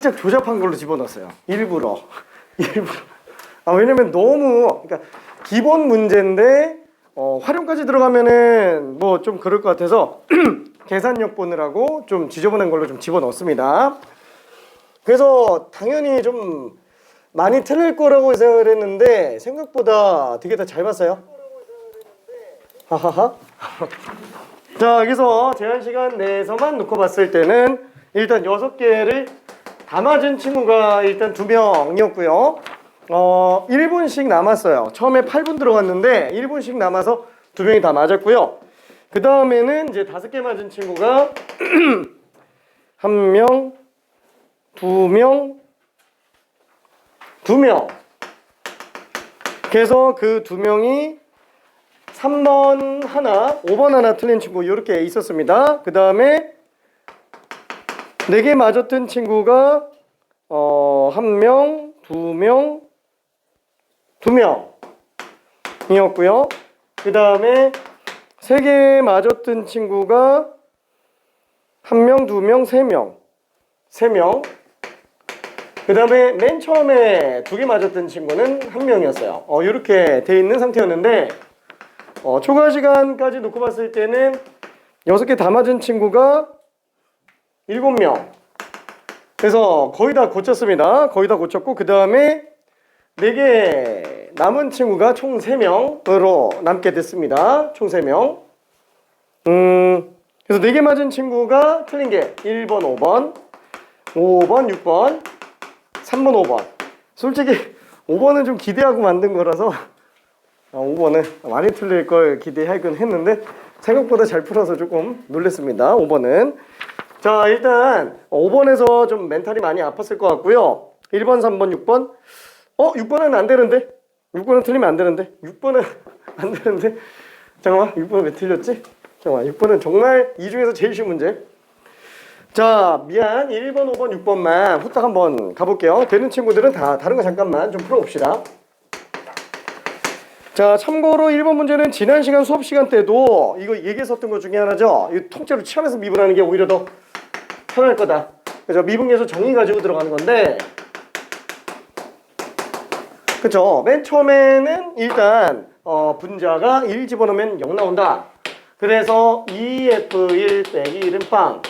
진짜 조잡한 걸로 집어넣었어요. 일부러. 왜냐면 너무, 그러니까 기본 문제인데 활용까지 들어가면은 뭐 좀 그럴 것 같아서 계산력 보느라고 좀 지저분한 걸로 좀 집어넣었습니다. 그래서 당연히 좀 많이 틀릴 거라고 생각을 했는데 생각보다 되게 다 잘 봤어요. 하하하. 자, 여기서 제한 시간 내에서만 놓고 봤을 때는 일단 6개를 다 맞은 친구가 일단 2명이었고요. 1분씩 남았어요. 처음에 8분 들어갔는데 1분씩 남아서 2명이 다 맞았고요. 그 다음에는 이제 5개 맞은 친구가 1명, 2명, 2명. 그래서 그 2명이 3번 하나, 5번 하나 틀린 친구 이렇게 있었습니다. 그 다음에 4개 맞았던 친구가 1명, 2명, 2명이었고요. 그 다음에 3개 맞았던 친구가 1명, 2명, 3명, 3명. 그 다음에 맨 처음에 2개 맞았던 친구는 1명이었어요. 이렇게 돼 있는 상태였는데 초과 시간까지 놓고 봤을 때는 6개 다 맞은 친구가 7명. 그래서 거의 다 고쳤습니다. 거의 다 고쳤고 그 다음에 4개 남은 친구가 총 3명으로 남게 됐습니다. 총 3명. 그래서 4개 맞은 친구가 틀린 게 1번, 5번, 5번, 6번, 3번, 5번. 솔직히 5번은 좀 기대하고 만든 거라서 5번은 많이 틀릴 걸 기대하긴 했는데 생각보다 잘 풀어서 조금 놀랐습니다. 5번은. 자, 일단 5번에서 좀 멘탈이 많이 아팠을 것 같고요. 1번, 3번, 6번. 6번은 안 되는데? 6번은 틀리면 안 되는데? 6번은 안 되는데? 잠깐만, 6번은 왜 틀렸지? 잠깐만, 6번은 정말 이 중에서 제일 쉬운 문제. 자, 미안. 1번, 5번, 6번만 후딱 한번 가볼게요. 되는 친구들은 다 다른 거 잠깐만 좀 풀어봅시다. 자, 참고로 1번 문제는 지난 시간 수업 시간 때도 이거 얘기했었던 것 중에 하나죠. 이 통째로 치환해서 미분하는 게 오히려 더 편할 거다. 그래서 미분계수 정의 가지고 들어가는 건데, 그쵸? 맨 처음에는 일단 분자가 1 집어넣으면 0 나온다. 그래서 2F1 빼기 1은 빵.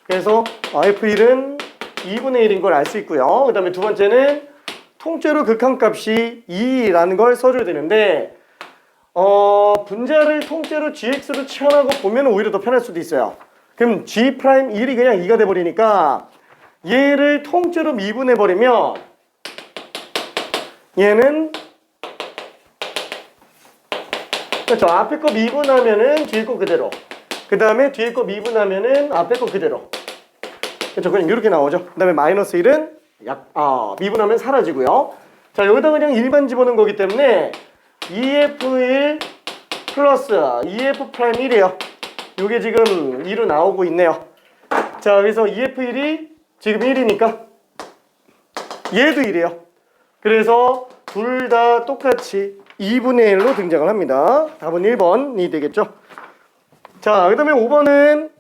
그래서 F1은 2분의 1인 걸 알 수 있고요. 그 다음에 두 번째는 통째로 극한값이 2라는 걸 써줘야 되는데 분자를 통째로 gx로 치환하고 보면 오히려 더 편할 수도 있어요. 그럼 g'1이 그냥 2가 돼버리니까 얘를 통째로 미분해버리면 얘는 그렇죠. 앞에 거 미분하면은 뒤에 거 그대로. 그 다음에 뒤에 거 미분하면은 앞에 거 그대로. 그렇죠. 그냥 이렇게 나오죠. 그 다음에 마이너스 1은 미분하면 사라지고요. 자, 여기다 그냥 일반 집어넣은 거기 때문에 EF1 플러스 EF'1이에요. 요게 지금 2로 나오고 있네요. 자, 그래서 EF1이 지금 1이니까 얘도 1이에요. 그래서 둘 다 똑같이 2분의 1로 등장을 합니다. 답은 1번이 되겠죠. 자, 그 다음에 5번은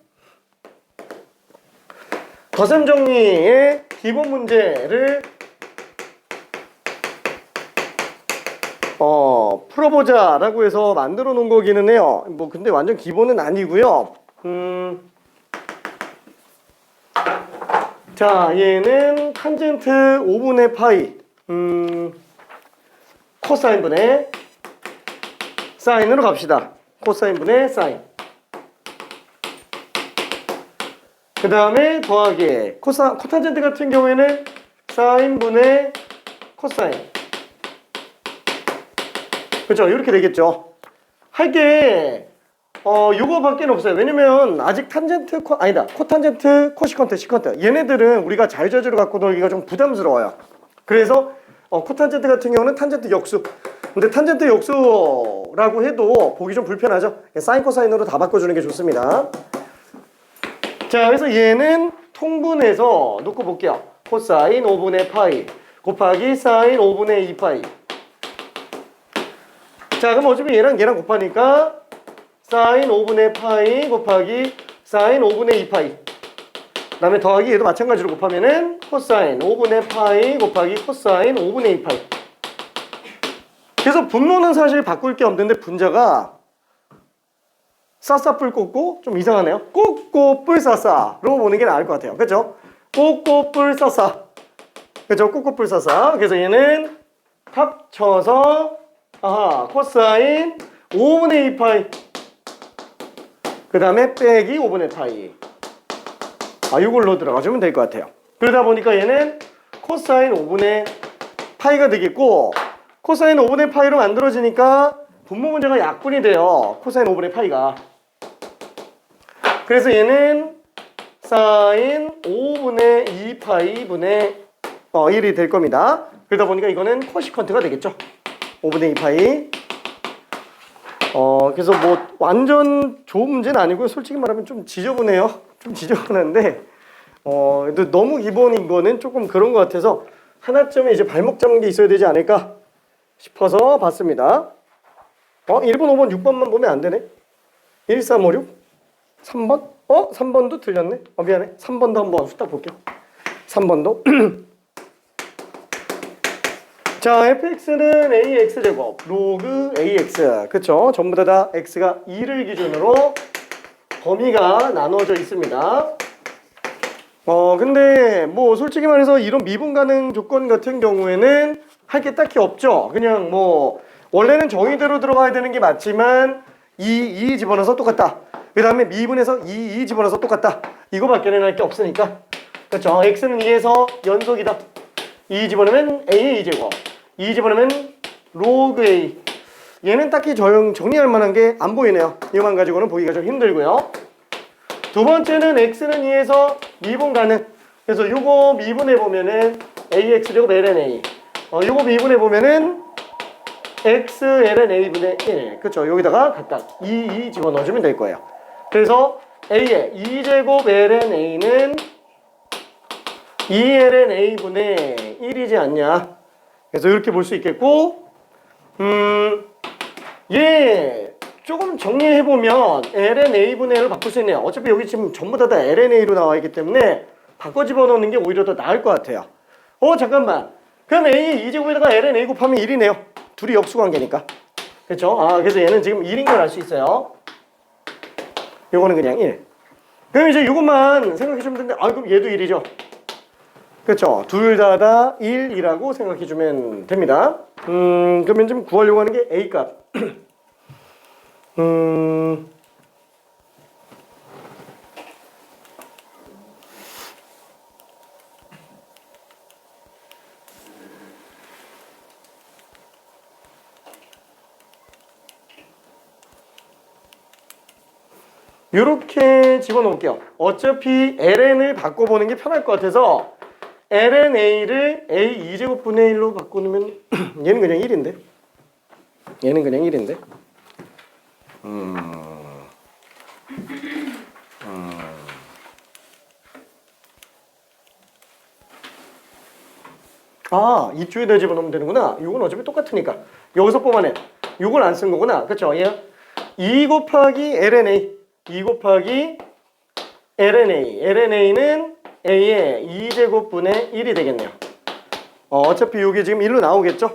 덧셈 정리의 기본 문제를 풀어보자 라고 해서 만들어 놓은 거기는 해요. 뭐 근데 완전 기본은 아니고요. 자, 얘는 탄젠트 5분의 파이 코사인 분의 사인으로 갑시다. 코사인 분의 사인. 그 다음에 더하기 코탄젠트 같은 경우에는 사인 분의 코사인. 그렇죠? 이렇게 되겠죠. 할 게 요거밖에 없어요. 왜냐면 아직 탄젠트 코탄젠트 코시컨트 시컨트 얘네들은 우리가 자유자재로 갖고 놀기가 좀 부담스러워요. 그래서 코탄젠트 같은 경우는 탄젠트 역수. 근데 탄젠트 역수라고 해도 보기 좀 불편하죠. 사인 코사인으로 다 바꿔주는 게 좋습니다. 자, 그래서 얘는 통분해서 놓고 볼게요. 코사인 5분의 파이 곱하기 사인 5분의 2파이. 자, 그럼 어차피 얘랑 곱하니까 사인 5분의 파이 곱하기 사인 5분의 2파이. 그 다음에 더하기 얘도 마찬가지로 곱하면은 코사인 5분의 파이 곱하기 코사인 5분의 2파이. 그래서 분모는 사실 바꿀 게 없는데 분자가 싸싸뿔 꽂고 좀 이상하네요. 꽂고뿔 싸싸로 보는 게 나을 것 같아요. 그죠? 꽂고뿔 싸싸. 그죠? 꽂고뿔 싸싸. 그래서 얘는 합쳐서 코사인 5분의 2파이 그 다음에 빼기 5분의 파이. 이걸로 들어가주면 될 것 같아요. 그러다 보니까 얘는 코사인 5분의 파이가 되겠고, 코사인 5분의 파이로 만들어지니까 분모 문제가 약분이 돼요. 코사인 5분의 파이가. 그래서 얘는 사인 5분의 2파이 분의 1이 될 겁니다. 그러다 보니까 이거는 코시컨트가 되겠죠. 5분의 2파이. 그래서 뭐 완전 좋은 문제는 아니고요. 솔직히 말하면 좀 지저분해요. 좀 지저분한데 너무 기본인 거는 조금 그런 것 같아서 하나쯤에 이제 발목 잡는 게 있어야 되지 않을까 싶어서 봤습니다. 1번, 5번, 6번만 보면 안 되네. 1, 3, 5, 6 3번? 3번도 틀렸네. 미안해. 3번도 한번 후딱 볼게요. 3번도 자, fx는 ax제곱 로그 ax. 그쵸? 전부 다 x가 2를 기준으로 범위가 나눠져 있습니다. 근데 뭐 솔직히 말해서 이런 미분 가능 조건 같은 경우에는 할 게 딱히 없죠. 그냥 뭐 원래는 정의대로 들어가야 되는 게 맞지만 2 집어넣어서 똑같다. 그 다음에 미분해서 2 집어넣어서 똑같다. 이거밖에는 할 게 없으니까. 그렇죠. x는 2에서 연속이다. 2 집어넣으면 a의 2제곱. 2 집어넣으면 로그 a. 얘는 딱히 정리할 만한 게 안 보이네요. 이것만 가지고는 보기가 좀 힘들고요. 두 번째는 x는 2에서 미분 가능. 그래서 요거 미분해 보면은 ax제곱 ln a. 요거 미분해 보면은 x ln a분의 1. 그쵸? 여기다가 각각 2 집어넣어주면 될 거예요. 그래서 a의 2제곱 ln a는 2ln a분의 1이지 않냐. 그래서 이렇게 볼 수 있겠고, 얘 조금 정리해보면 ln a분의 1을 바꿀 수 있네요. 어차피 여기 지금 전부 다 ln a로 나와 있기 때문에 바꿔 집어넣는 게 오히려 더 나을 것 같아요. 잠깐만. 그럼 a의 2제곱에다가 ln a 곱하면 1이네요. 둘이 역수관계니까. 그렇죠? 그래서 얘는 지금 1인 걸 알 수 있어요. 요거는 그냥 1. 그럼 이제 이것만 생각해주면 되는데, 그럼 얘도 1이죠. 그렇죠? 둘 다 1이라고 생각해주면 됩니다. 그러면 좀 구하려고 하는 게 a 값. 이렇게 집어넣을게요. 어차피 ln을 바꿔보는 게 편할 것 같아서 ln a를 a 2제곱분의 1로 바꾸면 얘는 그냥 1인데. 얘는 그냥 1인데. 이쪽에다 집어넣으면 되는구나. 이건 어차피 똑같으니까. 여기서 뽑아내. 이걸 안 쓴 거구나. 그쵸? 2 곱하기 ln a. 2 곱하기 ln a. ln a는 a의 2제곱분의 1이 되겠네요. 어차피 이게 지금 1로 나오겠죠?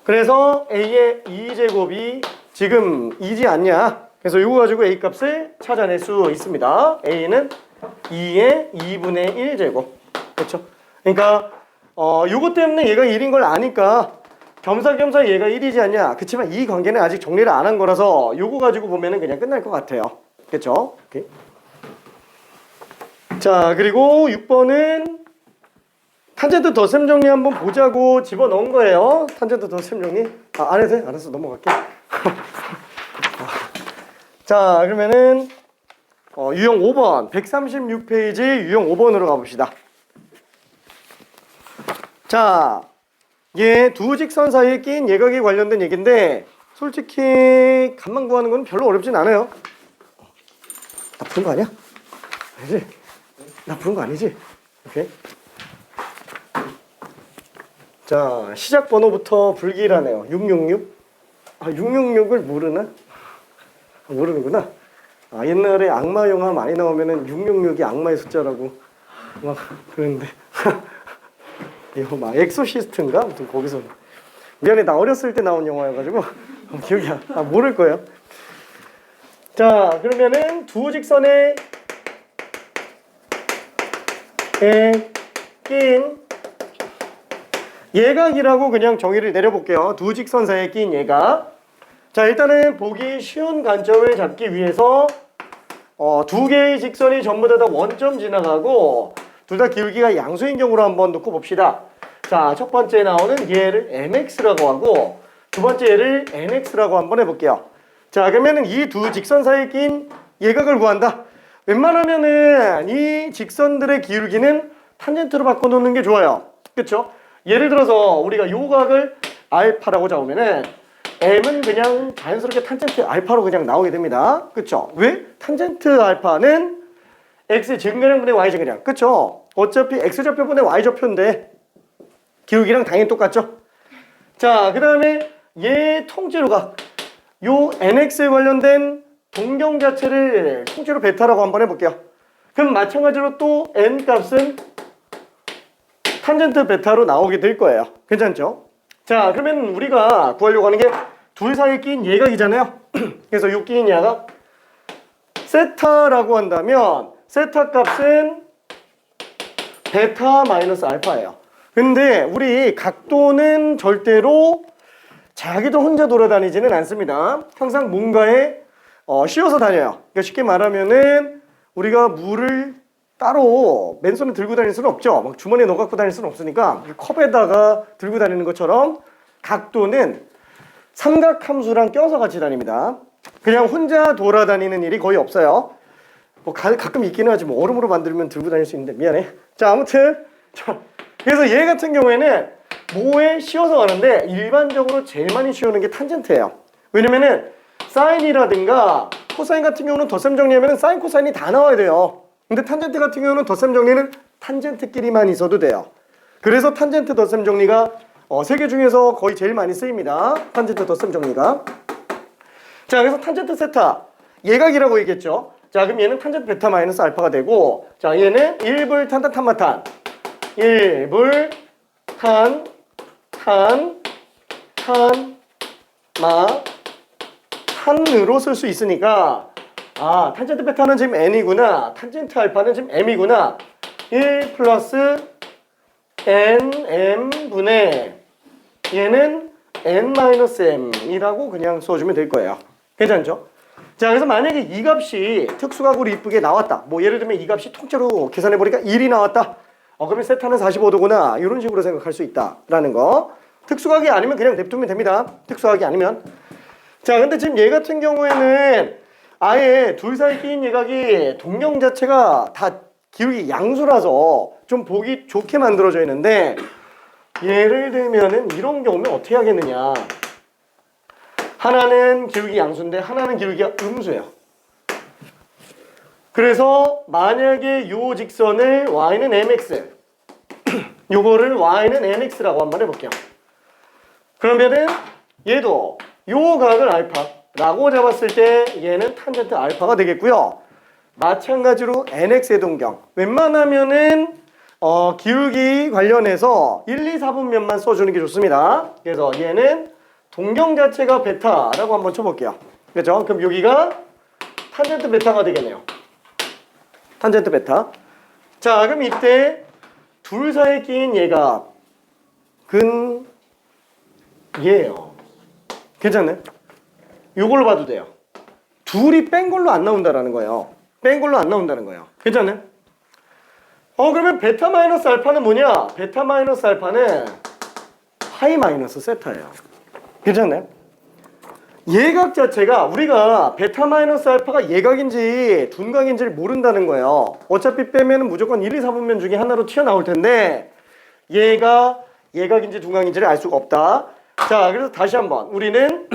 그래서 a의 2제곱이 지금 2지 않냐? 그래서 이거 가지고 a 값을 찾아낼 수 있습니다. a는 2의 2분의 1제곱. 그렇죠? 그러니까 요거 때문에 얘가 1인 걸 아니까 겸사겸사 얘가 1이지 않냐. 그치만 이 관계는 아직 정리를 안 한 거라서 요거 가지고 보면은 그냥 끝날 것 같아요. 그쵸? 오케이. 자, 그리고 6번은 탄젠트 덧셈 정리 한번 보자고 집어넣은 거예요. 탄젠트 덧셈 정리. 안 해도 돼? 알았어. 넘어갈게. 자, 그러면은 유형 5번 136페이지 유형 5번으로 가봅시다. 자, 얘 두 직선 사이에 낀 예각에 관련된 얘기인데 솔직히 값만 구하는 건 별로 어렵진 않아요. 나 부른 거 아니야? 아니지? 나 부른 거 아니지? 오케이. 자, 시작 번호부터 불길하네요. 666. 666을 모르나? 모르는구나. 아, 옛날에 악마 영화 많이 나오면은 666이 악마의 숫자라고 막 그랬는데 이거 막 엑소시스트인가? 아무튼 거기서 미안해 나 어렸을 때 나온 영화여가지고 기억이 모를 거예요. 자 그러면은 두 직선에 낀 예각이라고 그냥 정의를 내려볼게요. 두 직선 사이에 낀 예각. 자 일단은 보기 쉬운 관점을 잡기 위해서 두 개의 직선이 전부 다 원점 지나가고 둘 다 기울기가 양수인 경우로 한번 놓고 봅시다. 자 첫 번째 나오는 얘를 mx라고 하고 두 번째 얘를 nx라고 한번 해볼게요. 자 그러면은 이 두 직선 사이에 낀 예각을 구한다. 웬만하면은 이 직선들의 기울기는 탄젠트로 바꿔놓는 게 좋아요. 그쵸? 예를 들어서 우리가 요 각을 알파라고 잡으면은 m은 그냥 자연스럽게 탄젠트 알파로 그냥 나오게 됩니다. 그쵸? 왜? 탄젠트 알파는 x 증가량분의 y 증가량. 그쵸? 어차피 x좌표분의 y좌표인데 기울기랑 당연히 똑같죠? 자, 그 다음에 얘 통째로가 요 nx에 관련된 동경 자체를 통째로 베타라고 한번 해볼게요. 그럼 마찬가지로 또 n 값은 탄젠트 베타로 나오게 될 거예요. 괜찮죠? 자, 그러면 우리가 구하려고 하는 게 둘 사이에 낀 예각이잖아요. 그래서 요 낀 예각 세타라고 한다면 세타 값은 베타 마이너스 알파예요. 근데 우리 각도는 절대로 자기도 혼자 돌아다니지는 않습니다. 항상 뭔가에 씌워서 다녀요. 그러니까 쉽게 말하면은 우리가 물을 따로 맨손에 들고 다닐 수는 없죠. 막 주머니에 넣어 갖고 다닐 수는 없으니까 컵에다가 들고 다니는 것처럼 각도는 삼각함수랑 껴서 같이 다닙니다. 그냥 혼자 돌아다니는 일이 거의 없어요. 뭐 가끔 있기는 하지 뭐 얼음으로 만들면 들고 다닐 수 있는데 미안해. 자 아무튼 그래서 얘 같은 경우에는 뭐에 씌워서 가는데 일반적으로 제일 많이 씌우는 게 탄젠트예요. 왜냐면은 사인이라든가 코사인 같은 경우는 덧셈 정리하면 사인 코사인이 다 나와야 돼요. 근데 탄젠트 같은 경우는 덧셈 정리는 탄젠트끼리만 있어도 돼요. 그래서 탄젠트 덧셈 정리가 세 개 중에서 거의 제일 많이 쓰입니다. 탄젠트 덧셈 정리가. 자 그래서 탄젠트 세타 예각이라고 얘기했죠. 자 그럼 얘는 탄젠트 베타 마이너스 알파가 되고 자 얘는 1불 탄탄탄마탄 1불 탄으로 쓸 수 있으니까 아 탄젠트 베타는 지금 n이구나 탄젠트 알파는 지금 m이구나 1 플러스 nm분의 얘는 n-m이라고 그냥 써주면 될 거예요. 괜찮죠? 자 그래서 만약에 이 값이 특수각으로 이쁘게 나왔다. 뭐 예를 들면 이 값이 통째로 계산해보니까 1이 나왔다. 그러면 세타는 45도구나 이런 식으로 생각할 수 있다라는 거. 특수각이 아니면 그냥 냅두면 됩니다. 특수각이 아니면. 자 근데 지금 얘 같은 경우에는 아예 둘 사이 끼인 예각이 동경 자체가 다 기울기 양수라서 좀 보기 좋게 만들어져 있는데 예를 들면은 이런 경우면 어떻게 하겠느냐. 하나는 기울기 양수인데 하나는 기울기가 음수예요. 그래서 만약에 요 직선을 y는 mx 요거를 y는 nx라고 한번 해볼게요. 그러면은 얘도 요 각을 알파라고 잡았을 때 얘는 탄젠트 알파가 되겠고요. 마찬가지로 nx의 동경 웬만하면은 기울기 관련해서 1, 2, 4분면만 써주는 게 좋습니다. 그래서 얘는 동경 자체가 베타라고 한번 쳐볼게요. 그렇죠? 그럼 여기가 탄젠트 베타가 되겠네요. 탄젠트 베타. 자 그럼 이때 둘 사이에 끼인 얘가 얘예요. 괜찮네? 요걸로 봐도 돼요. 둘이 뺀 걸로 안 나온다라는 거예요. 뺀 걸로 안 나온다는 거예요. 괜찮네? 그러면 베타 마이너스 알파는 뭐냐? 베타 마이너스 알파는 파이 마이너스 세타예요. 괜찮네? 예각 자체가 우리가 베타 마이너스 알파가 예각인지 둔각인지를 모른다는 거예요. 어차피 빼면 무조건 1, 2, 4분면 중에 하나로 튀어나올 텐데 얘가 예각인지 둔각인지를 알 수가 없다. 자 그래서 다시 한번 우리는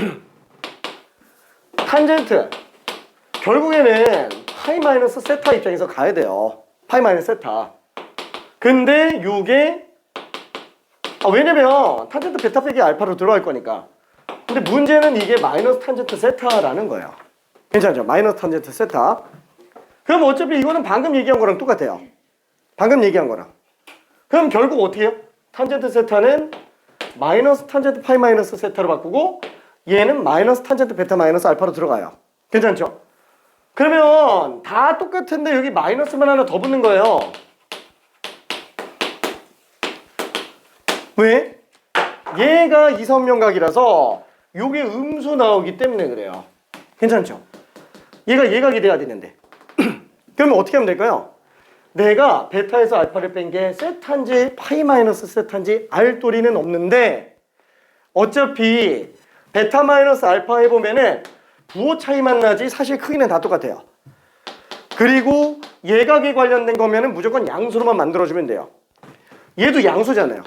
탄젠트 결국에는 파이 마이너스 세타 입장에서 가야 돼요. 파이 마이너스 세타. 근데 요게 왜냐면 탄젠트 베타 빼기 알파로 들어갈 거니까. 근데 문제는 이게 마이너스 탄젠트 세타라는 거예요. 괜찮죠? 마이너스 탄젠트 세타. 그럼 어차피 이거는 방금 얘기한 거랑 똑같아요. 방금 얘기한 거랑. 그럼 결국 어떻게 해요? 탄젠트 세타는 마이너스 탄젠트 파이 마이너스 세타로 바꾸고 얘는 마이너스 탄젠트 베타 마이너스 알파로 들어가요. 괜찮죠? 그러면 다 똑같은데 여기 마이너스만 하나 더 붙는 거예요. 왜? 얘가 이선명각이라서 요게 음수 나오기 때문에 그래요. 괜찮죠? 얘가 예각이 돼야 되는데 그러면 어떻게 하면 될까요? 내가 베타에서 알파를 뺀 게 세타인지 파이 마이너스 세타인지 알 도리는 없는데 어차피 베타 마이너스 알파 해보면은 부호 차이만 나지 사실 크기는 다 똑같아요. 그리고 예각에 관련된 거면은 무조건 양수로만 만들어주면 돼요. 얘도 양수잖아요.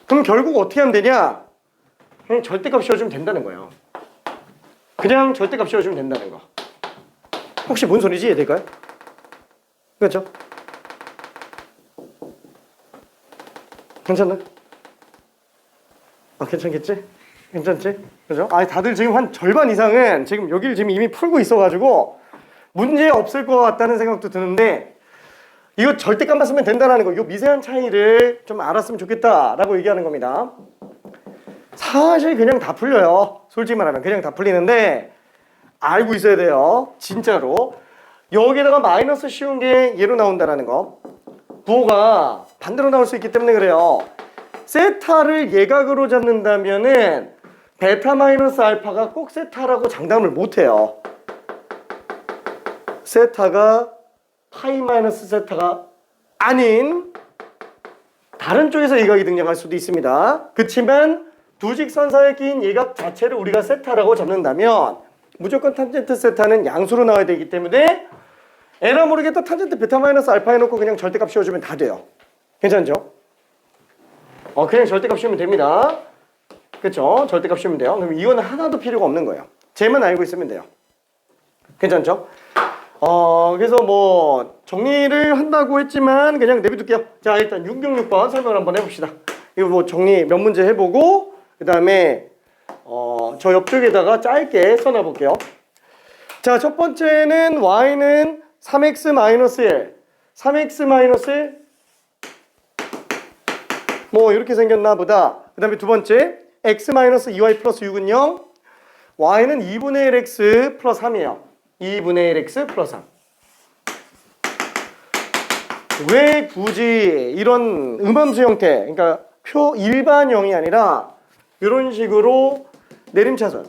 그럼 결국 어떻게 하면 되냐? 그냥 절대값 씌워주면 된다는 거예요. 그냥 절대값 씌워주면 된다는 거. 혹시 뭔 소리지? 이해될까요? 그렇죠? 괜찮나? 괜찮겠지? 괜찮지? 그죠? 다들 지금 한 절반 이상은 지금 여기를 지금 이미 풀고 있어가지고 문제 없을 것 같다는 생각도 드는데 이거 절대값만 쓰면 된다는 거, 이 미세한 차이를 좀 알았으면 좋겠다라고 얘기하는 겁니다. 사실 그냥 다 풀려요. 솔직히 말하면 그냥 다 풀리는데 알고 있어야 돼요. 진짜로. 여기다가 마이너스 씌운 게 얘로 나온다는 거. 부호가 반대로 나올 수 있기 때문에 그래요. 세타를 예각으로 잡는다면은 베타 마이너스 알파가 꼭 세타라고 장담을 못해요. 세타가 파이 마이너스 세타가 아닌 다른 쪽에서 예각이 등장할 수도 있습니다. 그치만 두 직선 사이에 끼인 예각 자체를 우리가 세타라고 잡는다면 무조건 탄젠트 세타는 양수로 나와야 되기 때문에 에라 모르겠다 탄젠트 베타 마이너스 알파 해놓고 그냥 절대값 씌워주면 다 돼요. 괜찮죠? 그냥 절대값 씌우면 됩니다. 그쵸? 절대값 씌우면 돼요. 그럼 이거는 하나도 필요가 없는 거예요. 쟤만 알고 있으면 돼요. 괜찮죠? 그래서 뭐 정리를 한다고 했지만 그냥 내비둘게요. 자, 일단 666번 설명을 한번 해봅시다. 이거 뭐 정리 몇 문제 해보고 그 다음에 저 옆쪽에다가 짧게 써놔볼게요. 자, 첫 번째는 y는 3x-1 3x-1 뭐 이렇게 생겼나 보다. 그 다음에 두 번째 x-2y 플러스 6은 0 y는 2분의 1x 플러스 3이에요. 2분의 1x 플러스 3. 왜 굳이 이런 음함수 형태, 그러니까 일반형이 아니라 이런 식으로 내림차순,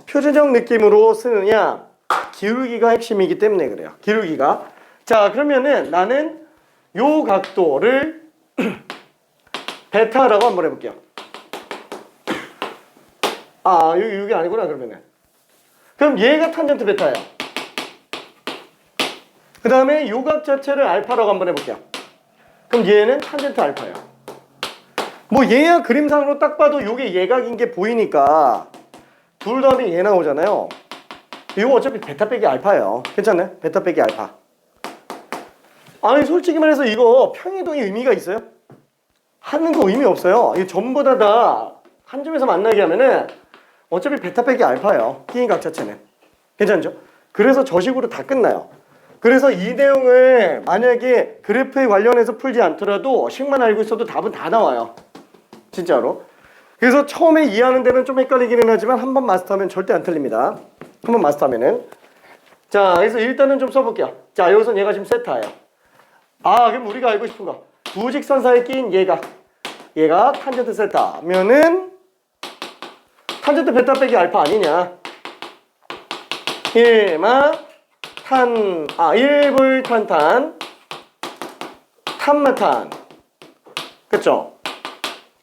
표준형 느낌으로 쓰느냐? 기울기가 핵심이기 때문에 그래요. 기울기가. 자, 그러면은 나는 요 각도를 베타라고 한번 해볼게요. 이게 아니구나, 그러면은. 그럼 얘가 탄젠트 베타예요. 그 다음에 요 각 자체를 알파라고 한번 해볼게요. 그럼 얘는 탄젠트 알파예요. 뭐 얘야 그림상으로 딱 봐도 요게 예각인 게 보이니까 둘 다음에 얘 나오잖아요. 이거 어차피 베타 빼기 알파예요. 괜찮나요? 베타 빼기 알파. 솔직히 말해서 이거 평이동의 의미가 있어요? 하는 거 의미 없어요. 이거 전부 다 한 점에서 만나게 하면은 어차피 베타 빼기 알파예요. 끼인 각 자체는. 괜찮죠? 그래서 저 식으로 다 끝나요. 그래서 이 내용을 만약에 그래프에 관련해서 풀지 않더라도 식만 알고 있어도 답은 다 나와요. 진짜로. 그래서 처음에 이해하는 데는 좀 헷갈리기는 하지만 한 번 마스터하면 절대 안 틀립니다. 한 번 마스터하면은. 자, 그래서 일단은 좀 써볼게요. 자, 여기서 얘가 지금 세타예요. 그럼 우리가 알고 싶은 거. 두 직선 사이에 끼인 얘가 탄젠트 세타면은 탄젠트 베타 빼기 알파 아니냐. 1불 탄탄 탄마탄. 그쵸?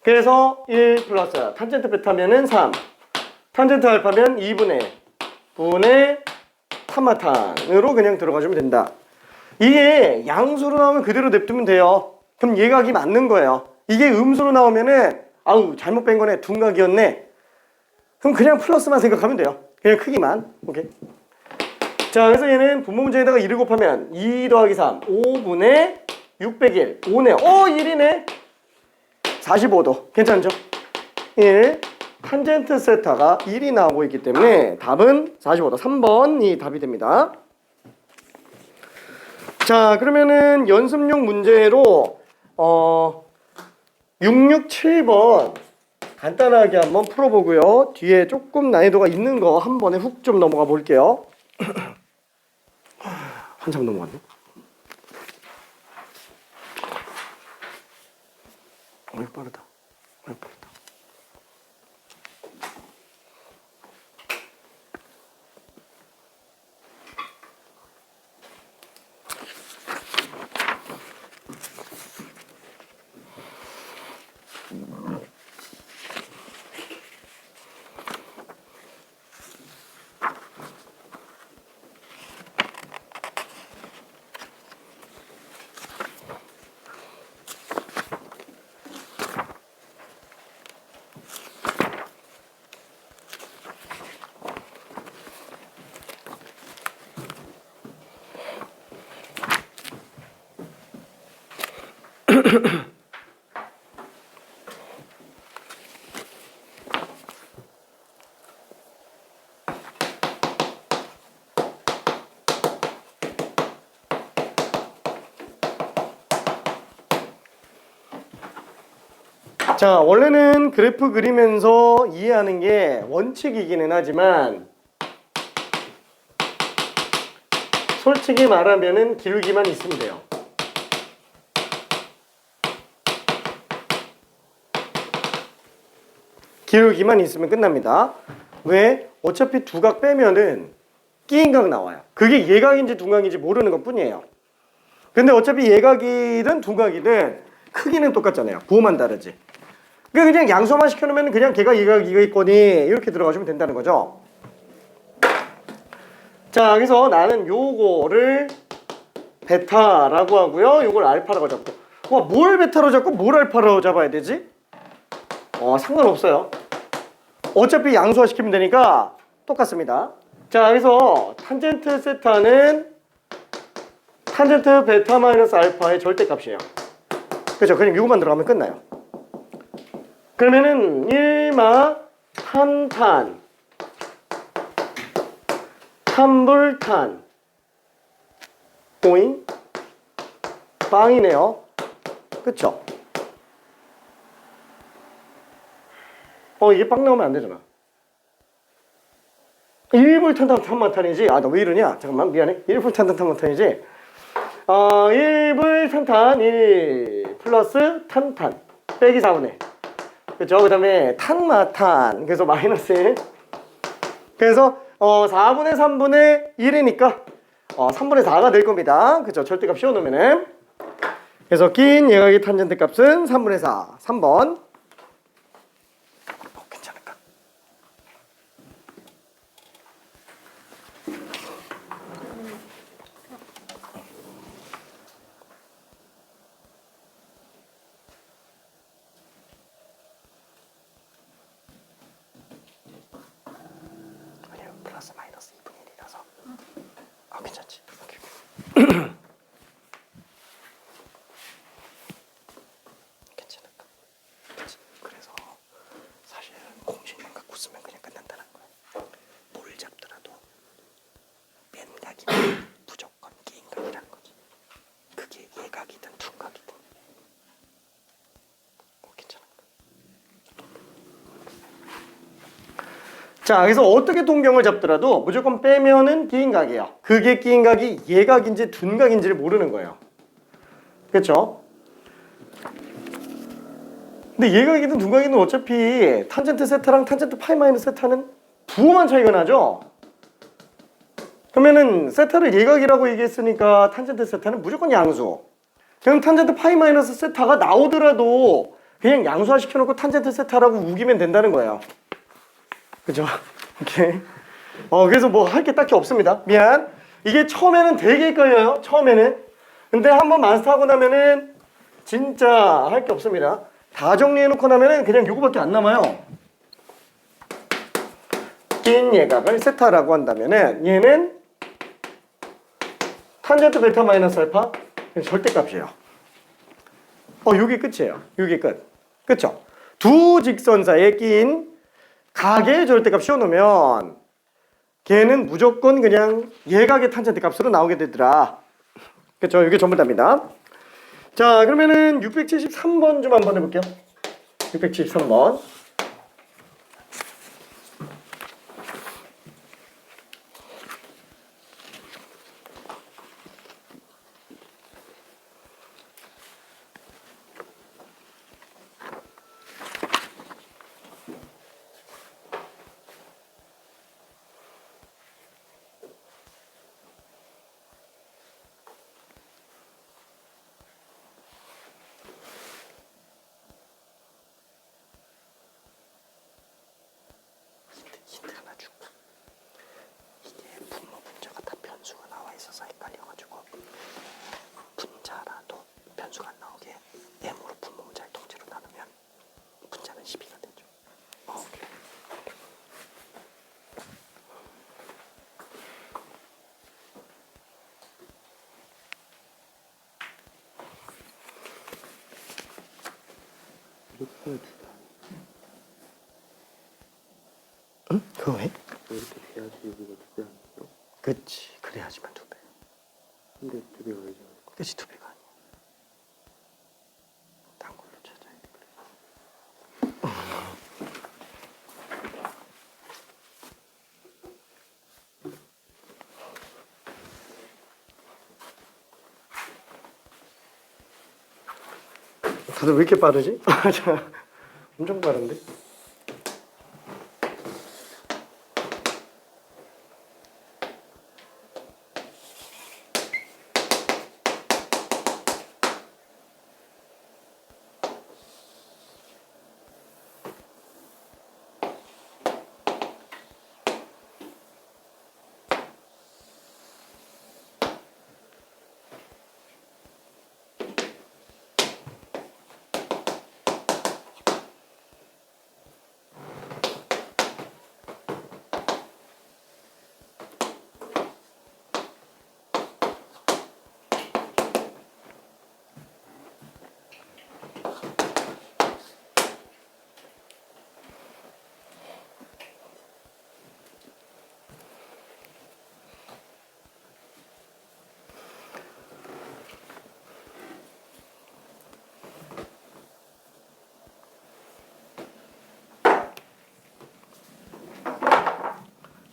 그래서 1 플러스 탄젠트 베타면은 3 탄젠트 알파면 2분의 탄마탄으로 그냥 들어가주면 된다. 이게 양수로 나오면 그대로 냅두면 돼요. 그럼 예각이 맞는 거예요. 이게 음수로 나오면은 잘못 뺀 거네, 둔각이었네. 그럼 그냥 플러스만 생각하면 돼요. 그냥 크기만. 오케이. 자, 그래서 얘는 분모 문제에다가 2를 곱하면 2 더하기 3 5분의 6 빼기 1 5네. 1이네. 45도. 괜찮죠? 1 탄젠트 세타가 1이 나오고 있기 때문에 답은 45도 3번이 답이 됩니다. 자, 그러면은 연습용 문제로 667번 간단하게 한번 풀어보고요. 뒤에 조금 난이도가 있는 거 한 번에 훅 좀 넘어가 볼게요. 한참 넘어갔네. 빠르다. 빠르다. 자, 원래는 그래프 그리면서 이해하는 게 원칙이기는 하지만 솔직히 말하면은 기울기만 있으면 돼요. 기울기만 있으면 끝납니다. 왜? 어차피 두각 빼면은 끼인각 나와요. 그게 예각인지 둔각인지 모르는 것 뿐이에요. 근데 어차피 예각이든 둔각이든 크기는 똑같잖아요. 부호만 다르지. 그냥 양수만 시켜놓으면 그냥 걔가 예각 이거있거니 이렇게 들어가시면 된다는 거죠. 자, 그래서 나는 요거를 베타라고 하고요. 요걸 알파라고 잡고. 뭘 베타로 잡고 뭘 알파로 잡아야 되지? 상관없어요. 어차피 양수화 시키면 되니까 똑같습니다. 자, 그래서 탄젠트 세타는 탄젠트 베타 마이너스 알파의 절대값이에요. 그렇죠? 그냥 이거만 들어가면 끝나요. 그러면은 1마 탄탄 탄불탄 오잉 빵이네요. 그쵸? 이게 빵 나오면 안 되잖아. 1불 탄탄 탄마탄이지. 나 왜 이러냐? 잠깐만, 미안해. 1불 탄탄 탄마탄이지. 1불 탄탄 1 플러스 탄탄 빼기 4분의. 그쵸? 그 다음에 탄마탄. 그래서 마이너스 1. 그래서 4분의 3분의 1이니까 3분의 4가 될 겁니다. 그쵸? 절대값 씌워놓으면은. 그래서 긴 예각의 탄젠트 값은 3분의 4. 3번. 괜찮을까? 아니요, 플러스 마이너스 2분의 1이라서 괜찮지? 괜찮을까? 그래서 사실은 공식만 갖고 쓰면 그냥 끝난다는 거야. 뭘 잡더라도 맨각이면 무조건 기인각이라는 거지. 그게 예각이든 둔각이든. 괜찮을까? 자, 그래서 어떻게 동경을 잡더라도 무조건 빼면은 기인각이에요. 그게 기인각이 예각인지 둔각인지를 모르는 거예요. 그렇죠? 근데 예각이든 둔각이든 어차피 탄젠트 세타랑 탄젠트 파이 마이너스 세타는 부호만 차이가 나죠? 그러면은 세타를 예각이라고 얘기했으니까 탄젠트 세타는 무조건 양수. 그럼 탄젠트 파이 마이너스 세타가 나오더라도 그냥 양수화 시켜놓고 탄젠트 세타라고 우기면 된다는 거예요. 그죠? 오케이. 그래서 뭐 할 게 딱히 없습니다. 미안. 이게 처음에는 되게 헷갈려요. 처음에는. 근데 한번 마스터하고 나면은 진짜 할 게 없습니다. 다 정리해놓고 나면은 그냥 요거밖에 안 남아요. 긴 예각을 세타라고 한다면은 얘는 탄젠트 베타 마이너스 알파 절대값이에요. 요게 끝이에요. 요게 끝. 그쵸? 두 직선 사이에 낀 가계의 절대값 씌워놓으면 걔는 무조건 그냥 예각의 탄젠트 값으로 나오게 되더라. 그렇죠? 이게 전부 답니다. 자, 그러면은 673번 좀 한번 해볼게요. 673번. 힌트 하나 줄까? 이게 분모 분자가 다 변수가 나와 있어서 헷갈려가지고 분자라도 변수가 안 나오게 m으로 분모 분자를 통째로 나누면 분자는 12가 되죠. 그래. 응? 그거 왜? 이렇게 돼야지 여기가 2배 아니에요? 그치, 그래야지만 2배. 근데 2배가 왜죠? 그치, 2배가 아니야. 딴 걸로 찾아야 돼. 다들 왜 이렇게 빠르지? 엄청 빠른데?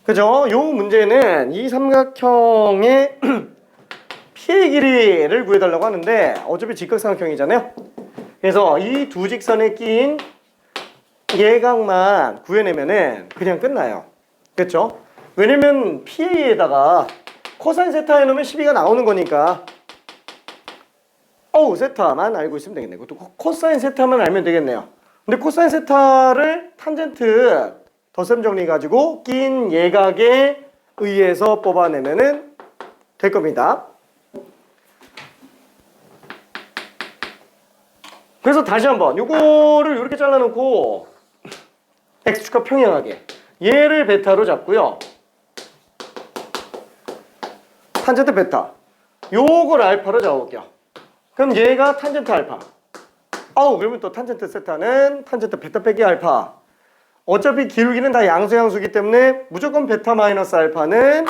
그죠? 요 문제는 이 삼각형의 피의 길이를 구해달라고 하는데 어차피 직각삼각형이잖아요. 그래서 이 두 직선에 낀 예각만 구해내면은 그냥 끝나요. 그렇죠? 왜냐면 PA에다가 코사인 세타 해놓으면 12가 나오는 거니까 세타만 알고 있으면 되겠네요. 그것도 코사인 세타만 알면 되겠네요. 근데 코사인 세타를 탄젠트 덧셈 정리 가지고 낀 예각에 의해서 뽑아내면은 될 겁니다. 그래서 다시 한번 요거를 이렇게 잘라놓고 x축과 평행하게 얘를 베타로 잡고요. 탄젠트 베타 요걸 알파로 잡아볼게요. 그럼 얘가 탄젠트 알파. 그러면 또 탄젠트 세타는 탄젠트 베타 빼기 알파. 어차피 기울기는 다 양수양수기 때문에 무조건 베타 마이너스 알파는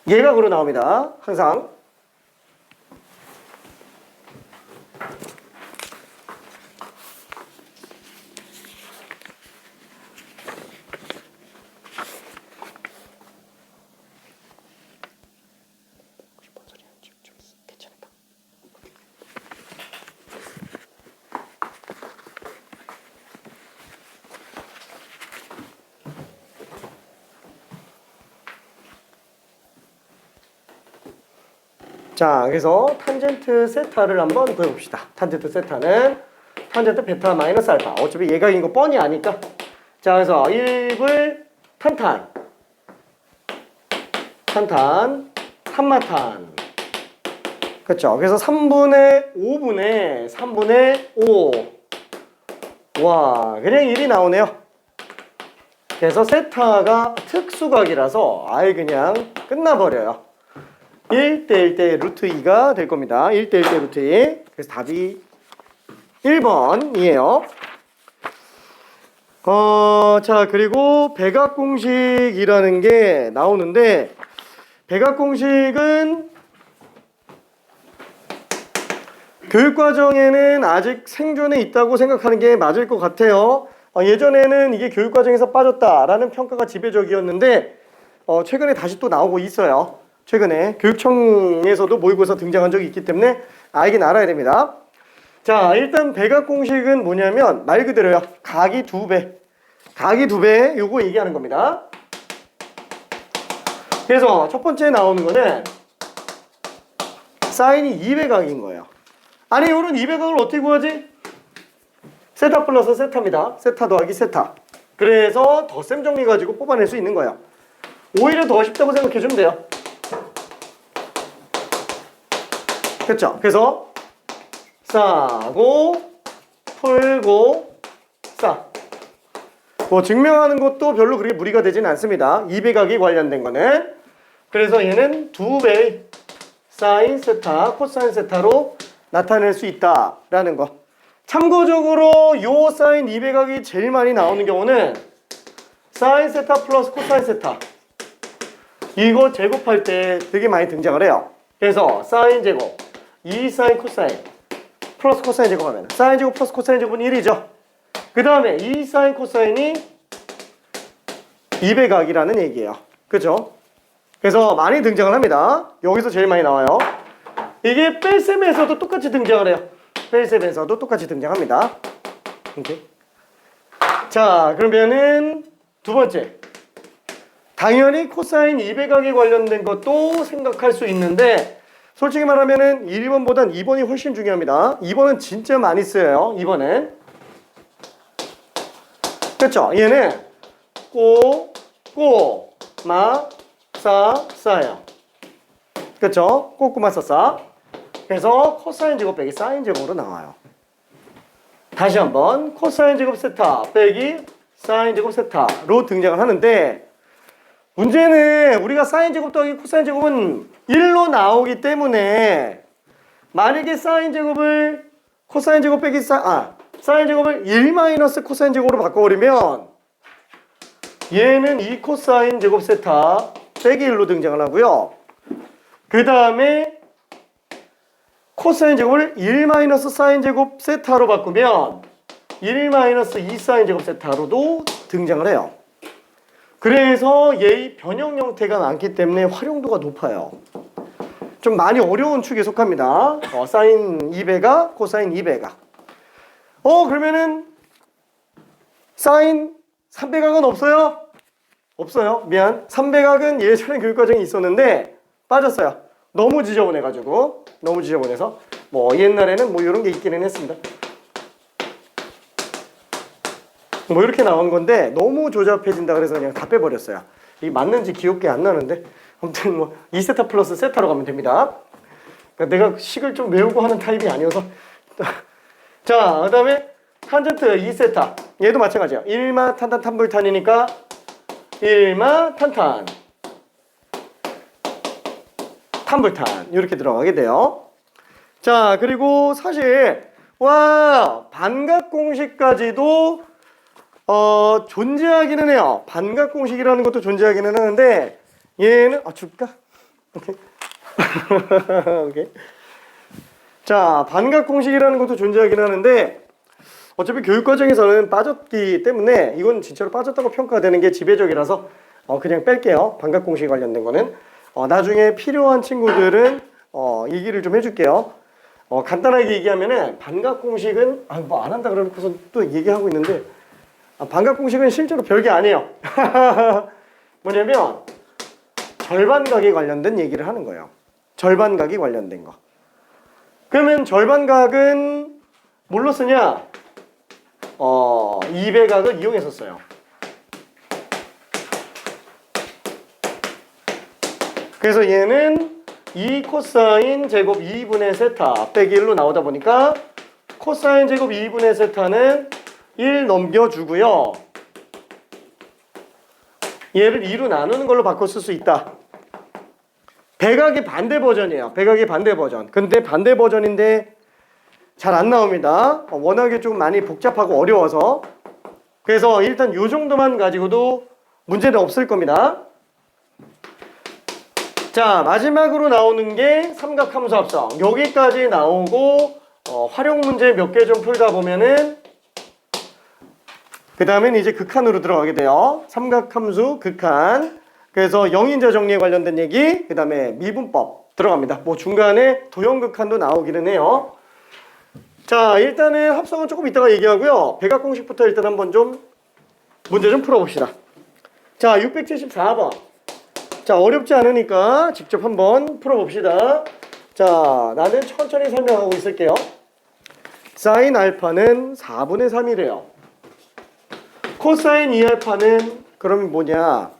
예각으로 나옵니다. 항상. 자, 그래서 탄젠트 세타를 한번 구해봅시다. 탄젠트 세타는 탄젠트 베타 마이너스 알파. 어차피 예각인 거 뻔히 아니까. 자, 그래서 1불 탄탄, 탄마탄. 그렇죠. 그래서 3분의 5분의 3분의 5. 와, 그냥 1이 나오네요. 그래서 세타가 특수각이라서 아예 그냥 끝나버려요. 1대 1대 루트 2가 될 겁니다. 1대 1대 루트 2. 그래서 답이 1번이에요. 자, 그리고 백악공식이라는 게 나오는데, 백악공식은 교육과정에는 아직 생존해 있다고 생각하는 게 맞을 것 같아요. 예전에는 이게 교육과정에서 빠졌다라는 평가가 지배적이었는데, 최근에 다시 또 나오고 있어요. 최근에 교육청에서도 모의고사 등장한 적이 있기 때문에 알긴 알아야 됩니다. 자, 일단 백악공식은 뭐냐면 말 그대로요. 각이 2배. 각이 2배 요거 얘기하는 겁니다. 그래서 첫 번째 나오는 거는 사인이 2배각인 거예요. 아니, 이런 2배각을 어떻게 구하지? 세타 플러스 세타입니다. 세타 더하기 세타. 그래서 덧셈 정리 가지고 뽑아낼 수 있는 거예요. 오히려 더 쉽다고 생각해주면 돼요. 그렇죠? 그래서 싸고 풀고 싸. 뭐 증명하는 것도 별로 그렇게 무리가 되진 않습니다. 2배각이 관련된 거는. 그래서 얘는 2배 사인 세타, 코사인 세타로 나타낼 수 있다라는 거. 참고적으로 요 사인 2배각이 제일 많이 나오는 경우는 사인 세타 플러스 코사인 세타. 이거 제곱할 때 되게 많이 등장을 해요. 그래서 사인 제곱, 2 사인 코사인 플러스 코사인 제곱하면 사인 제곱 플러스 코사인 제곱은 1이죠. 그 다음에 2 사인 코사인이 2배각이라는 얘기예요. 그죠? 그래서 많이 등장을 합니다. 여기서 제일 많이 나와요. 이게 뺄셈에서도 똑같이 등장을 해요. 뺄셈에서도 똑같이 등장합니다. 오케이. 자, 그러면은 두 번째. 당연히 코사인 2배각에 관련된 것도 생각할 수 있는데, 솔직히 말하면은 1번보단 2번이 훨씬 중요합니다. 2번은 진짜 많이 쓰여요. 2번은. 그렇죠? 얘는 싸요. 그렇죠? 꼬꼬마 싸. 그래서 코사인 제곱 빼기 사인 제곱으로 나와요. 다시 한번 코사인 제곱 세타 빼기 사인 제곱 세타로 등장을 하는데, 문제는 우리가 사인 제곱 더하기 코사인 제곱은 1로 나오기 때문에 만약에 사인 제곱을 코사인 제곱 빼기 사인 제곱을 1 마이너스 코사인 제곱으로 바꿔버리면 얘는 2 코사인 제곱 세타 빼기 1로 등장을 하고요. 그 다음에 코사인 제곱을 1 마이너스 사인 제곱 세타로 바꾸면 1 마이너스 2 사인 제곱 세타로도 등장을 해요. 그래서 얘의 변형 형태가 많기 때문에 활용도가 높아요. 좀 많이 어려운 축에 속합니다. 사인 2배각, 코사인 2배각. 그러면은 사인 3배각은 없어요? 없어요. 미안. 3배각은 예전에 교육과정에 있었는데 빠졌어요. 너무 지저분해가지고. 너무 지저분해서 뭐 옛날에는 뭐 이런 게 있기는 했습니다. 뭐 이렇게 나온 건데 너무 조잡해진다 그래서 그냥 다 빼버렸어요. 이게 맞는지 기억이 안 나는데 아무튼 뭐 2세타 플러스 세타로 가면 됩니다. 그러니까 내가 식을 좀 외우고 하는 타입이 아니어서. 자, 그 다음에 탄젠트 2세타. 얘도 마찬가지야. 1마 탄탄 탄불탄이니까 1마 탄탄 탄불탄 이렇게 들어가게 돼요. 자, 그리고 사실 반각공식까지도 존재하기는 해요. 반각공식이라는 것도 존재하기는 하는데 얘는 줄까? 오케이. 오케이. 자, 반각공식이라는 것도 존재하기는 하는데 어차피 교육과정에서는 빠졌기 때문에 이건 진짜로 빠졌다고 평가가 되는 게 지배적이라서 그냥 뺄게요. 반각공식 관련된 거는 나중에 필요한 친구들은 얘기를 좀 해줄게요. 간단하게 얘기하면은 반각공식은 뭐 안 한다 그러고서 또 얘기하고 있는데 반각공식은 실제로 별게 아니에요. 뭐냐면 절반각에 관련된 얘기를 하는 거예요. 절반각이 관련된 거. 그러면 절반각은 뭘로 쓰냐? 2배각을 이용해서 써요. 그래서 얘는 2 코사인 제곱 2분의 세타 빼기 1로 나오다 보니까 코사인 제곱 2분의 세타는 1 넘겨주고요. 얘를 2로 나누는 걸로 바꿔 쓸 수 있다. 배각의 반대 버전이에요. 배각의 반대 버전. 근데 반대 버전인데 잘 안 나옵니다. 워낙에 좀 많이 복잡하고 어려워서. 그래서 일단 요 정도만 가지고도 문제는 없을 겁니다. 자, 마지막으로 나오는 게 삼각함수 합성. 여기까지 나오고 활용 문제 몇 개 좀 풀다 보면은 그 다음엔 이제 극한으로 들어가게 돼요. 삼각함수 극한. 그래서 영인자 정리에 관련된 얘기, 그 다음에 미분법 들어갑니다. 뭐 중간에 도형극한도 나오기는 해요. 자, 일단은 합성은 조금 이따가 얘기하고요. 백악공식부터 일단 한번 좀 문제 좀 풀어봅시다. 자, 674번. 자, 어렵지 않으니까 직접 한번 풀어봅시다. 자, 나는 천천히 설명하고 있을게요. 사인 알파는 4분의 3이래요. 코사인 2알파는 그럼 뭐냐?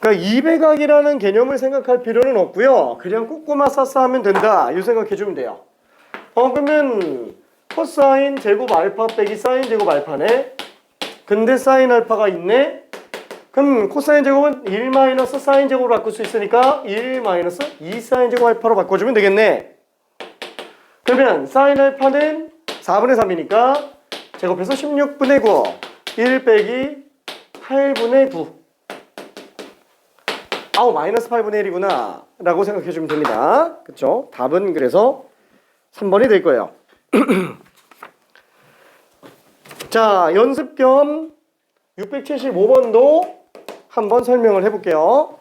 그러니까 2배각이라는 개념을 생각할 필요는 없고요. 그냥 꾹꾹만 쌌어 하면 된다. 이 생각해주면 돼요. 그러면 코사인 제곱 알파 빼기 사인 제곱 알파네. 근데 사인 알파가 있네. 그럼 코사인 제곱은 1 마이너스 사인 제곱으로 바꿀 수 있으니까 1 마이너스 2 사인 제곱 알파로 바꿔주면 되겠네. 그러면 사인 알파는 4분의 3이니까 제곱해서 16분의 9 1 빼기 8분의 9 아우 마이너스 8분의 1이구나 라고 생각해주면 됩니다. 그쵸? 답은 그래서 3번이 될 거예요. 자, 연습 겸 675번도 한번 설명을 해볼게요.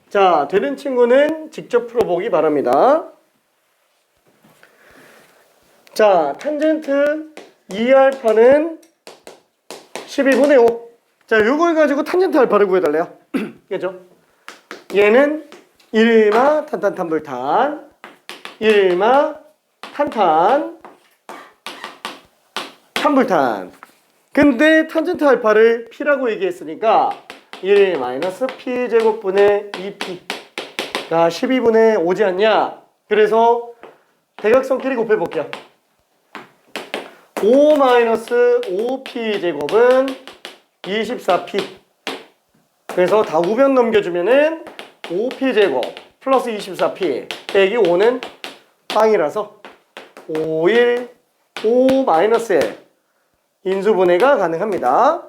자, 되는 친구는 직접 풀어보기 바랍니다. 자, 탄젠트 2알파는 12분의 5. 자, 요걸 가지고 탄젠트 알파를 구해달래요. 그죠? 얘는 1마 탄탄탄불탄 1마 탄탄 탄불탄. 근데 탄젠트 알파를 P라고 얘기했으니까 1 마이너스 P 제곱분의 2P 자 12분의 5지 않냐? 그래서 대각선끼리 곱해볼게요. 5 마이너스 5P 제곱은 24P 그래서 다 우변 넘겨주면은 5P 제곱 플러스 24P 빼기 5는 빵이라서 5, 5 마이너스 1 인수분해가 가능합니다.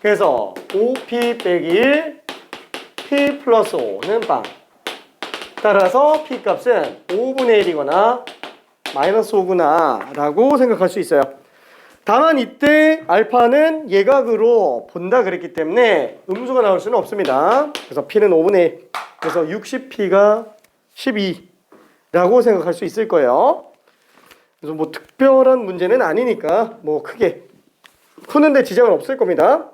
그래서 5P 빼기 1 P 플러스 5는 빵. 따라서 P 값은 5분의 1이거나 마이너스 5구나 라고 생각할 수 있어요. 다만 이때 알파는 예각으로 본다 그랬기 때문에 음수가 나올 수는 없습니다. 그래서 P는 5분의 1 그래서 60P가 12라고 생각할 수 있을 거예요. 그래서 뭐 특별한 문제는 아니니까 뭐 크게 푸는데 지장은 없을 겁니다.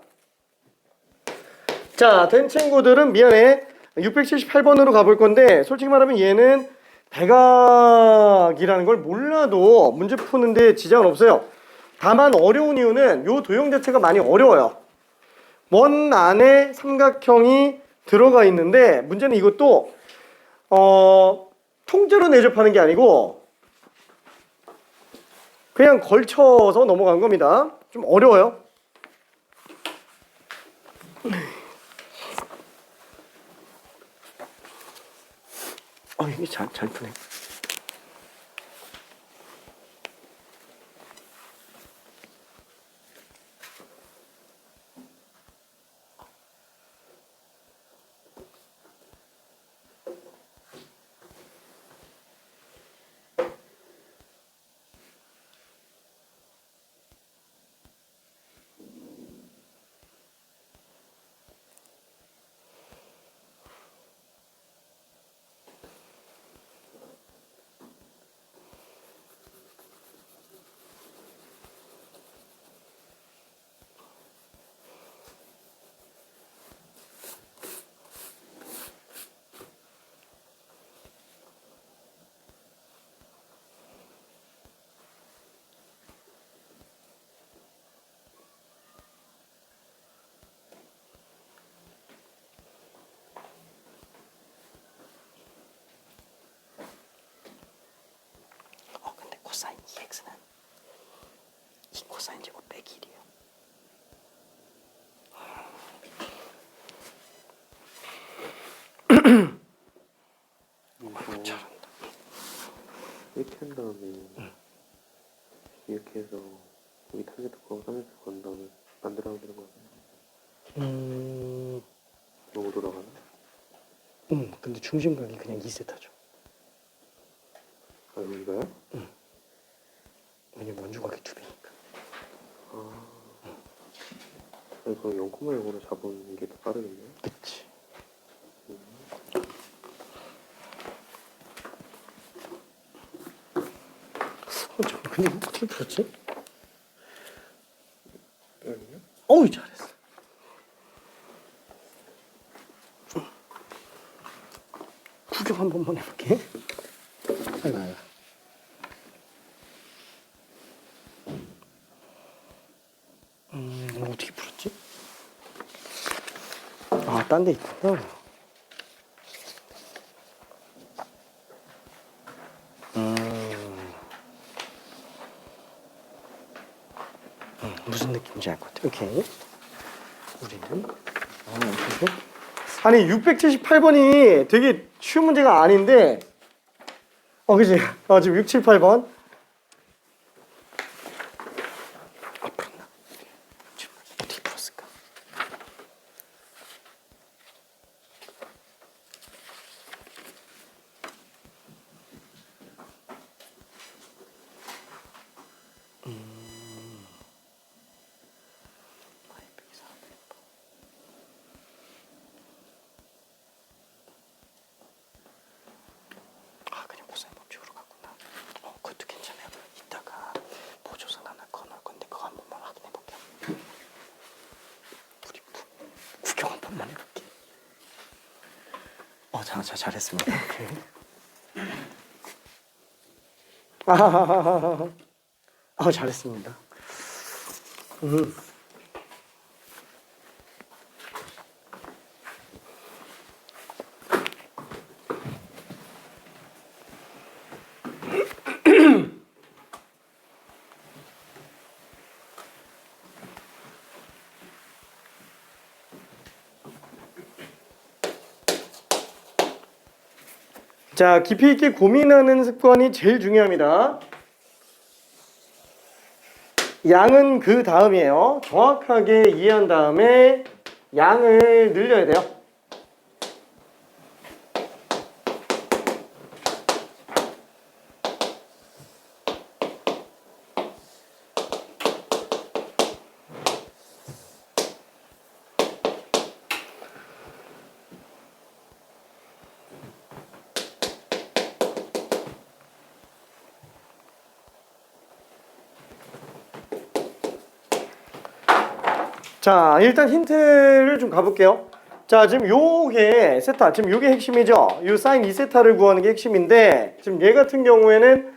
자, 된 친구들은 미안해 678번으로 가볼 건데 솔직히 말하면 얘는 대각이라는 걸 몰라도 문제 푸는데 지장은 없어요. 다만 어려운 이유는 요 도형 자체가 많이 어려워요. 원 안에 삼각형이 들어가 있는데 문제는 이것도 통째로 내접하는 게 아니고 그냥 걸쳐서 넘어간 겁니다. 좀 어려워요. 이게 잘 푸네. 근데 코사인 2x는 2 코사인 제곱 빼기 1이에요. 잘한다. 이렇게 한 다음에 이렇게 해서 여기 타겟 거 3x 건 다음에 안 들어가는 거 음, 너무 돌아가나? 근데 중심각이 그냥 2세타죠. 아 여기가요? 왜냐면 원주각이 2배니까. 아니 그럼 0,0으로 잡은 게 더 빠르겠네요. 그치. 잠깐, 근데 이거 어떻게 풀었지? 여기요? 어우, 잘했어. 구경 한 번만 해볼게. 아이고, 아이고. 이거 어떻게 풀었지? 아, 딴 데 있구나. 무슨 느낌인지 알 것 같아. 오케이. 우리는 이렇게. 아니 678번이 되게 쉬운 문제가 아닌데 그지? 지금 6, 7, 8번 풀었나? 어떻게 풀었을까? 그냥 코사인 법칙으로 갔구나. 그것도 괜찮아요. 이따가 보조선 하나 꺼놓을 건데 그거 한 번만 확인해 볼게요. 우리 구경 한 번만 해볼게. 잘했습니다. 잘했습니다. 자, 깊이 있게 고민하는 습관이 제일 중요합니다. 양은 그 다음이에요. 정확하게 이해한 다음에 양을 늘려야 돼요. 자, 일단 힌트를 좀 가볼게요. 자, 지금 요게 세타, 지금 요게 핵심이죠. 요 사인 2세타를 구하는 게 핵심인데 지금 얘 같은 경우에는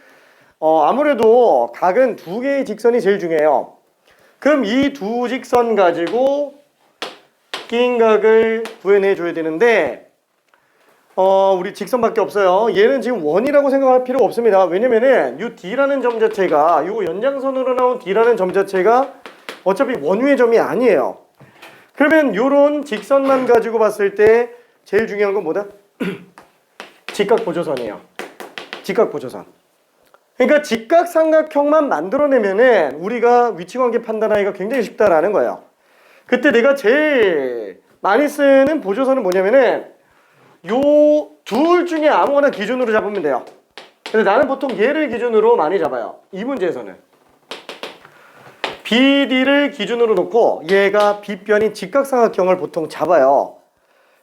아무래도 각은 두 개의 직선이 제일 중요해요. 그럼 이 두 직선 가지고 낀 각을 구해내 줘야 되는데 우리 직선밖에 없어요. 얘는 지금 원이라고 생각할 필요 없습니다. 왜냐면은 요 D라는 점 자체가 요 연장선으로 나온 D라는 점 자체가 어차피 원위의 점이 아니에요. 그러면 요런 직선만 가지고 봤을 때 제일 중요한 건 뭐다? 직각보조선이에요. 직각보조선. 그러니까 직각삼각형만 만들어내면은 우리가 위치관계 판단하기가 굉장히 쉽다라는 거예요. 그때 내가 제일 많이 쓰는 보조선은 뭐냐면은 요 둘 중에 아무거나 기준으로 잡으면 돼요. 근데 나는 보통 얘를 기준으로 많이 잡아요. 이 문제에서는. BD를 기준으로 놓고 얘가 B변인 직각삼각형을 보통 잡아요.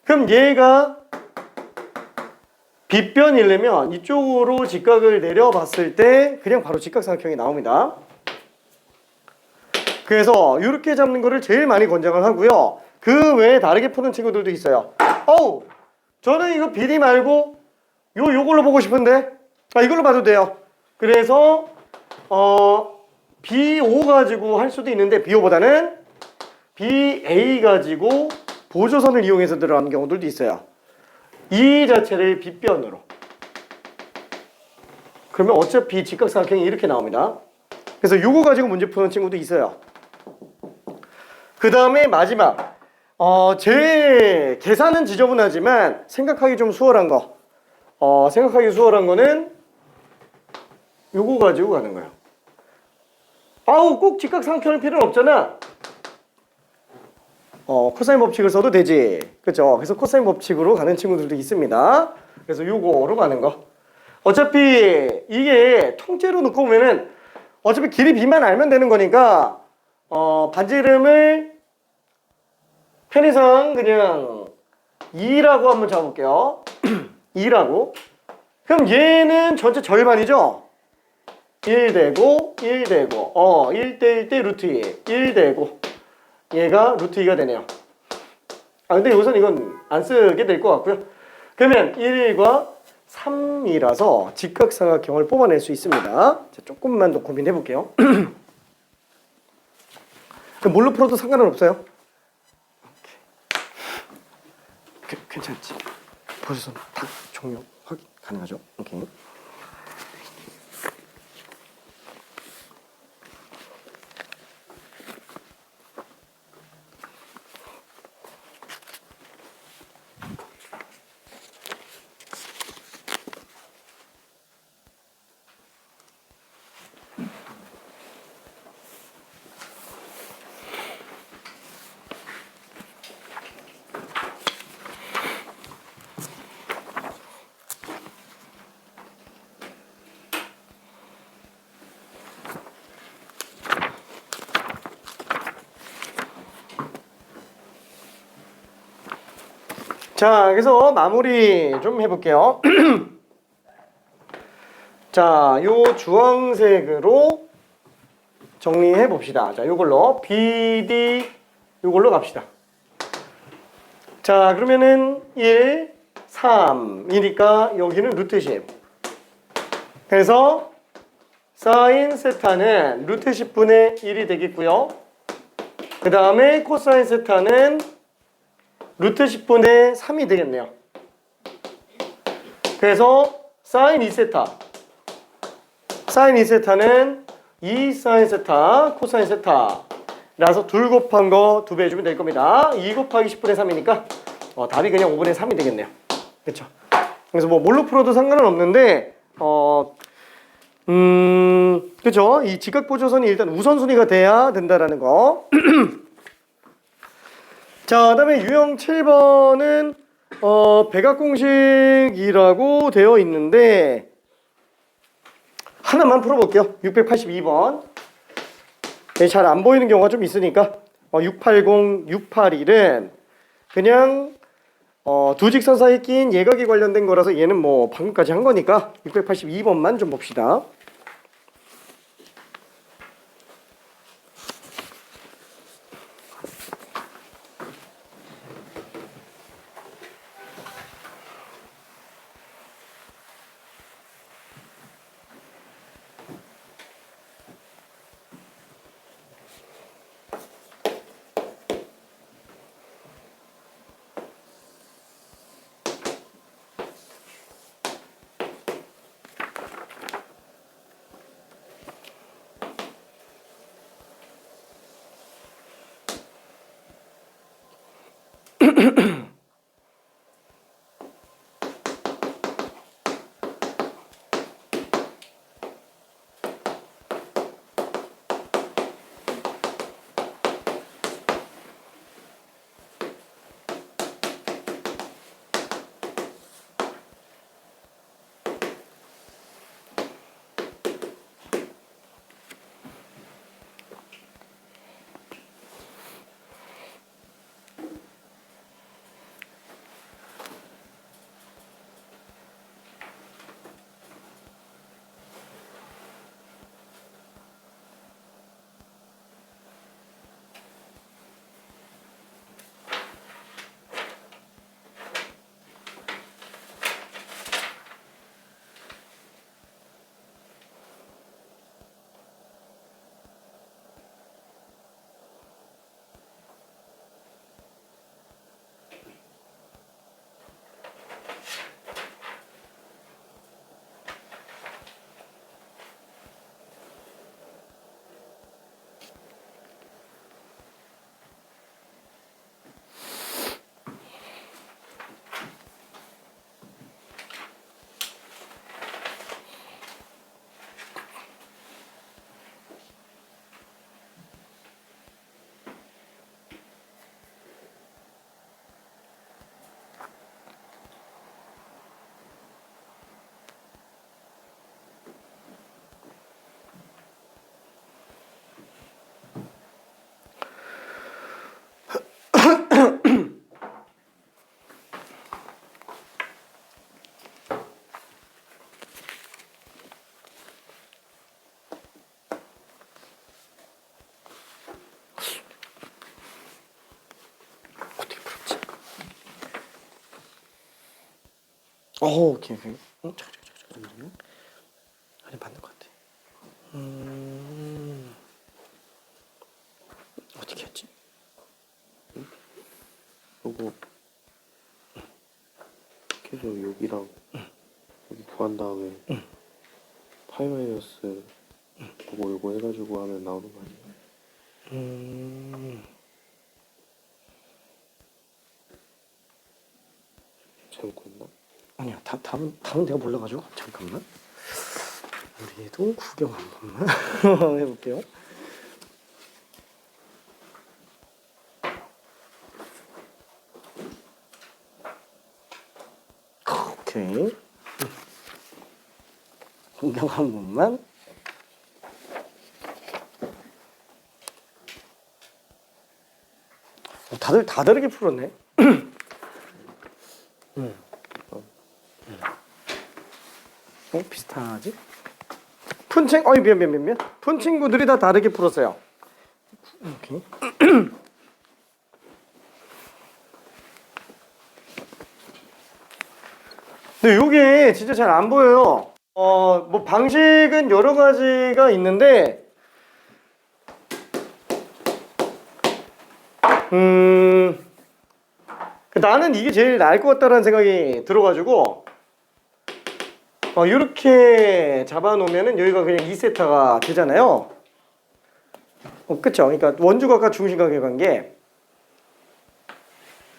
그럼 얘가 B변이려면 이쪽으로 직각을 내려봤을 때 그냥 바로 직각삼각형이 나옵니다. 그래서 이렇게 잡는 거를 제일 많이 권장을 하고요. 그 외에 다르게 푸는 친구들도 있어요. 저는 이거 BD 말고 요걸로 보고 싶은데 이걸로 봐도 돼요. 그래서 BO 가지고 할 수도 있는데 BO보다는 BA 가지고 보조선을 이용해서 들어가는 경우들도 있어요. 이 자체를 B변으로. 그러면 어차피 직각삼각형이 이렇게 나옵니다. 그래서 요거 가지고 문제 푸는 친구도 있어요. 그 다음에 마지막 제 계산은 지저분하지만 생각하기 좀 수월한 거. 생각하기 수월한 거는 요거 가지고 가는 거예요. 꼭 직각삼각형일 필요는 없잖아. 코사인 법칙을 써도 되지. 그쵸? 그래서 코사인 법칙으로 가는 친구들도 있습니다. 그래서 요거로 가는 거. 어차피 이게 통째로 놓고 보면은 어차피 길이 b만 알면 되는 거니까 반지름을 편의상 그냥 2라고 한번 잡아볼게요. 2라고. 그럼 얘는 전체 절반이죠? 1 되고 1 되고 1대 1대 루트 1 되고 얘가 루트 2가 되네요. 근데 우선 이건 안 쓰게 될 것 같고요. 그러면 1과 3이라서 직각삼각형을 뽑아낼 수 있습니다. 자, 조금만 더 고민해 볼게요. 뭘로 풀어도 상관은 없어요. 괜찮지? 벌써 다 종료 확인 가능하죠? 오케이. 자, 그래서 마무리 좀 해볼게요. 자, 요 주황색으로 정리해 봅시다. 자, 요걸로 BD 요걸로 갑시다. 자, 그러면은 1, 3이니까 여기는 루트 10. 그래서 사인 세타는 루트 10분의 1이 되겠고요. 그 다음에 코사인 세타는 루트 10분의 3이 되겠네요. 그래서 사인 2세타. 사인 2세타는 2 사인 세타, 코사인 세타. 라서 둘 곱한 거 2배 해주면 될 겁니다. 2 곱하기 10분의 3이니까 답이 그냥 5분의 3이 되겠네요. 그쵸? 그래서 뭐 뭘로 풀어도 상관은 없는데 그쵸? 이 직각보조선이 일단 우선순위가 돼야 된다라는 거. 자, 그다음에 유형 7번은 백악공식이라고 되어 있는데 하나만 풀어볼게요. 682번. 잘 안 보이는 경우가 좀 있으니까 680, 681은 그냥 두 직선 사이에 낀 예각이 관련된 거라서 얘는 뭐 방금까지 한 거니까 682번만 좀 봅시다. 오케이. 잠깐만. 아니, 맞는 것 같아. 어떻게 했지? 요거 계속 여기랑 여기 구한 다음에 파이 마이너스 요거 해가지고 하면 나오는 거 아니에요? 잘못 구했나? 아니야, 답은 내가 몰라가지고 잠깐만. 우리도 구경 한 번만 해볼게요. 오케이. 구경 한 번만. 다들 다 다르게 풀었네. 비슷하지? 미안. 푼 친구들이 다 다르게 풀었어요. 오케이. 근데 이게 진짜 잘 안 보여요. 뭐 방식은 여러 가지가 있는데, 나는 이게 제일 나을 것 같다라는 생각이 들어가지고, 이렇게 잡아놓으면은 여기가 그냥 2세타가 되잖아요. 그쵸? 그러니까 원주각과 중심각의 관계,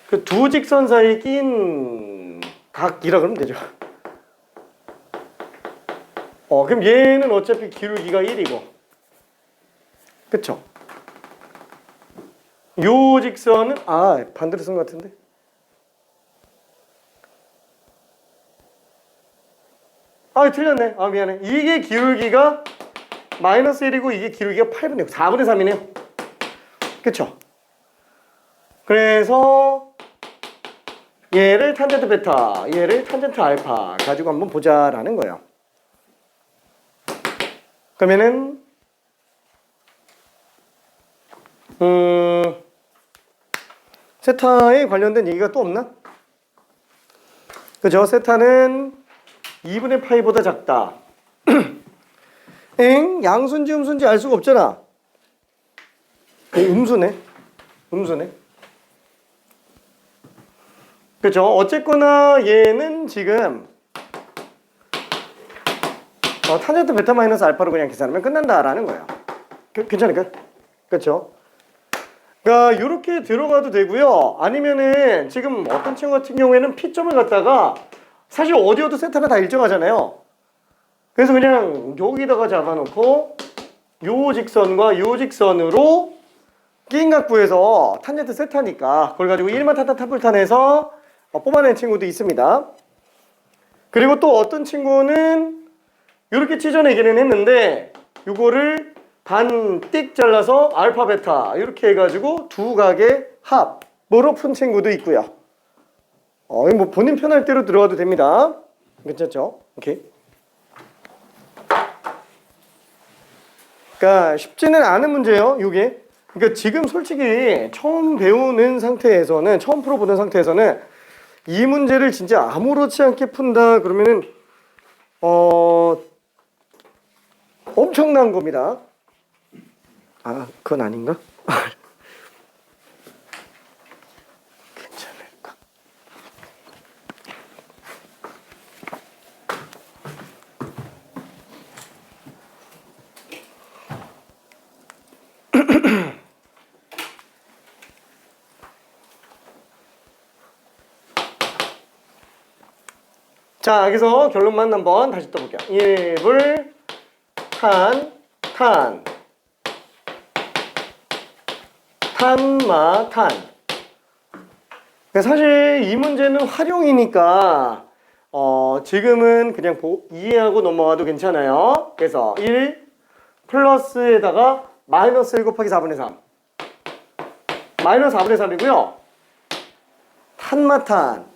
그 두 직선 사이에 낀 각이라 그러면 되죠. 그럼 얘는 어차피 기울기가 1이고, 그쵸? 요 직선은 반대로 쓴 것 같은데. 틀렸네. 미안해. 이게 기울기가 마이너스 1이고 이게 기울기가 8분의 6, 4분의 3이네요. 그쵸? 그래서 얘를 탄젠트 베타, 얘를 탄젠트 알파 가지고 한번 보자라는 거예요. 그러면은 세타에 관련된 얘기가 또 없나? 그죠? 세타는 2분의 파이보다 작다. 양수인지 음수인지 알 수가 없잖아. 음수네. 그죠? 어쨌거나 얘는 지금 탄젠트 베타 마이너스 알파로 그냥 계산하면 끝난다라는 거예요. 괜찮을까? 그렇죠? 그러니까 이렇게 들어가도 되고요. 아니면은 지금 어떤 친구 같은 경우에는 P점을 갖다가 사실 어디어도 세타가 다 일정하잖아요. 그래서 그냥 여기다가 잡아놓고 요 직선과 요 직선으로 끼인 각 구해서 탄젠트 세타니까 그걸 가지고 1만 타타타불탄해서 뽑아낸 친구도 있습니다. 그리고 또 어떤 친구는 이렇게 찢어내기는 했는데 요거를 반띡 잘라서 알파 베타 이렇게 해가지고 두 각의 합으로 푼 친구도 있고요. 뭐 본인 편할 대로 들어가도 됩니다. 괜찮죠? 오케이. 그러니까 쉽지는 않은 문제예요, 요게. 그러니까 지금 솔직히 처음 배우는 상태에서는, 처음 풀어보는 상태에서는 이 문제를 진짜 아무렇지 않게 푼다 그러면은 엄청난 겁니다. 그건 아닌가? 괜찮을까? 자, 여기서 결론만 한번 다시 떠볼게요. 1불 탄마탄. 사실 이 문제는 활용이니까 지금은 그냥 이해하고 넘어가도 괜찮아요. 그래서 1 플러스에다가 마이너스 1 곱하기 4분의 3 마이너스 4분의 3이고요. 탄마탄.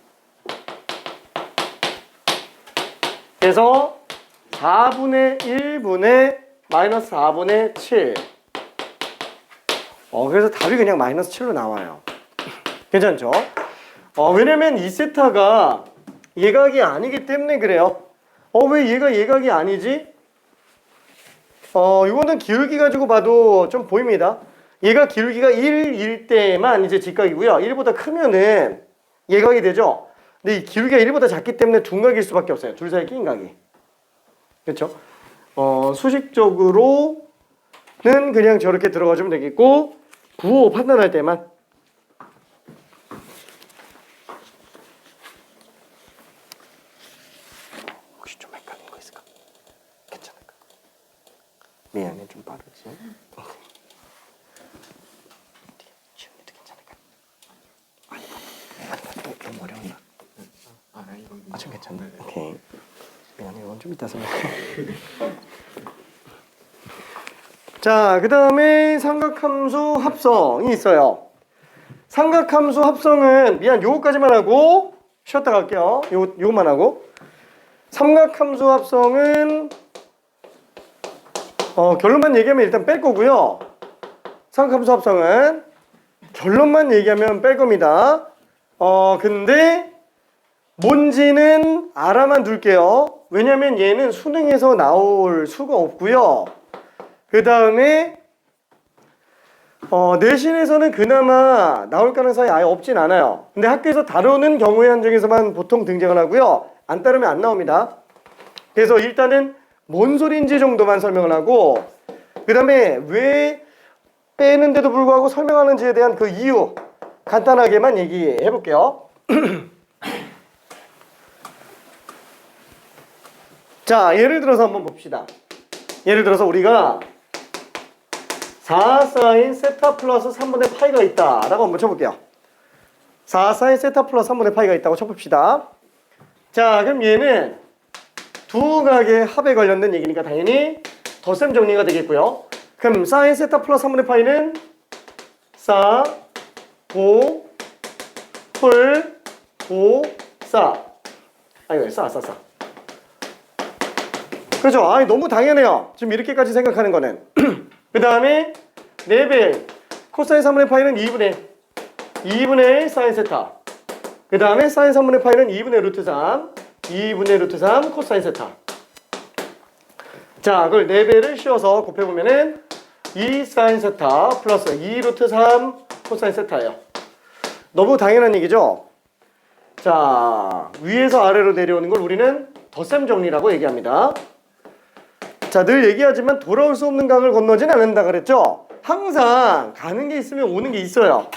그래서 4분의 1분의 마이너스 4분의 7. 그래서 답이 그냥 마이너스 7로 나와요. 괜찮죠? 왜냐면 이 세타가 예각이 아니기 때문에 그래요. 왜 얘가 예각이 아니지? 이거는 기울기 가지고 봐도 좀 보입니다. 얘가 기울기가 1일 때만 이제 직각이고요. 1보다 크면은 예각이 되죠. 근데 이 기울기가 1보다 작기 때문에 둔각일 수밖에 없어요. 둘 사이 끼인 각이. 그렇죠? 수식적으로는 그냥 저렇게 들어가주면 되겠고 9, 5 판단할 때만 혹시 좀 헷갈린 거 있을까? 괜찮을까? 미안해, 좀 빠르지? 지훈이도 괜찮을까? 아니, 좀 어려운가? 좀 괜찮네. 오케이. 미안해, 이건 좀 이따 생각해. 자, 그 다음에 삼각함수 합성이 있어요. 삼각함수 합성은 요거까지만 하고 쉬었다 갈게요. 요것만 하고. 삼각함수 합성은 결론만 얘기하면 일단 뺄 거고요. 삼각함수 합성은 결론만 얘기하면 뺄 겁니다. 근데 뭔지는 알아만 둘게요. 왜냐면 얘는 수능에서 나올 수가 없고요. 그 다음에 내신에서는 그나마 나올 가능성이 아예 없진 않아요. 근데 학교에서 다루는 경우의 한정에서만 보통 등장을 하고요. 안 따르면 안 나옵니다. 그래서 일단은 뭔 소리인지 정도만 설명을 하고 그 다음에 왜 빼는데도 불구하고 설명하는지에 대한 그 이유 간단하게만 얘기해 볼게요. 자, 예를 들어서 한번 봅시다. 예를 들어서 우리가 4 사인 세타 플러스 3분의 파이가 있다 라고 한번 쳐볼게요. 4 사인 세타 플러스 3분의 파이가 있다고 쳐봅시다. 자, 그럼 얘는 두 각의 합에 관련된 얘기니까 당연히 덧셈 정리가 되겠고요. 그럼 사인 세타 플러스 3분의 파이는 4, 5, 풀, 5, 4. 아니, 4. 그렇죠? 너무 당연해요. 지금 이렇게까지 생각하는 거는. 그 다음에 4배 코사인 3분의 파이는 2분의 1 사인 세타. 그 다음에 사인 3분의 파이는 2분의 루트 3 2분의 루트 3 코사인 세타. 자, 그걸 4배를 씌워서 곱해보면은 2 사인 세타 플러스 2 루트 3 코사인 세타예요. 너무 당연한 얘기죠? 자, 위에서 아래로 내려오는 걸 우리는 덧셈 정리라고 얘기합니다. 자, 늘 얘기하지만 돌아올 수 없는 강을 건너진 않는다 그랬죠? 항상 가는 게 있으면 오는 게 있어요.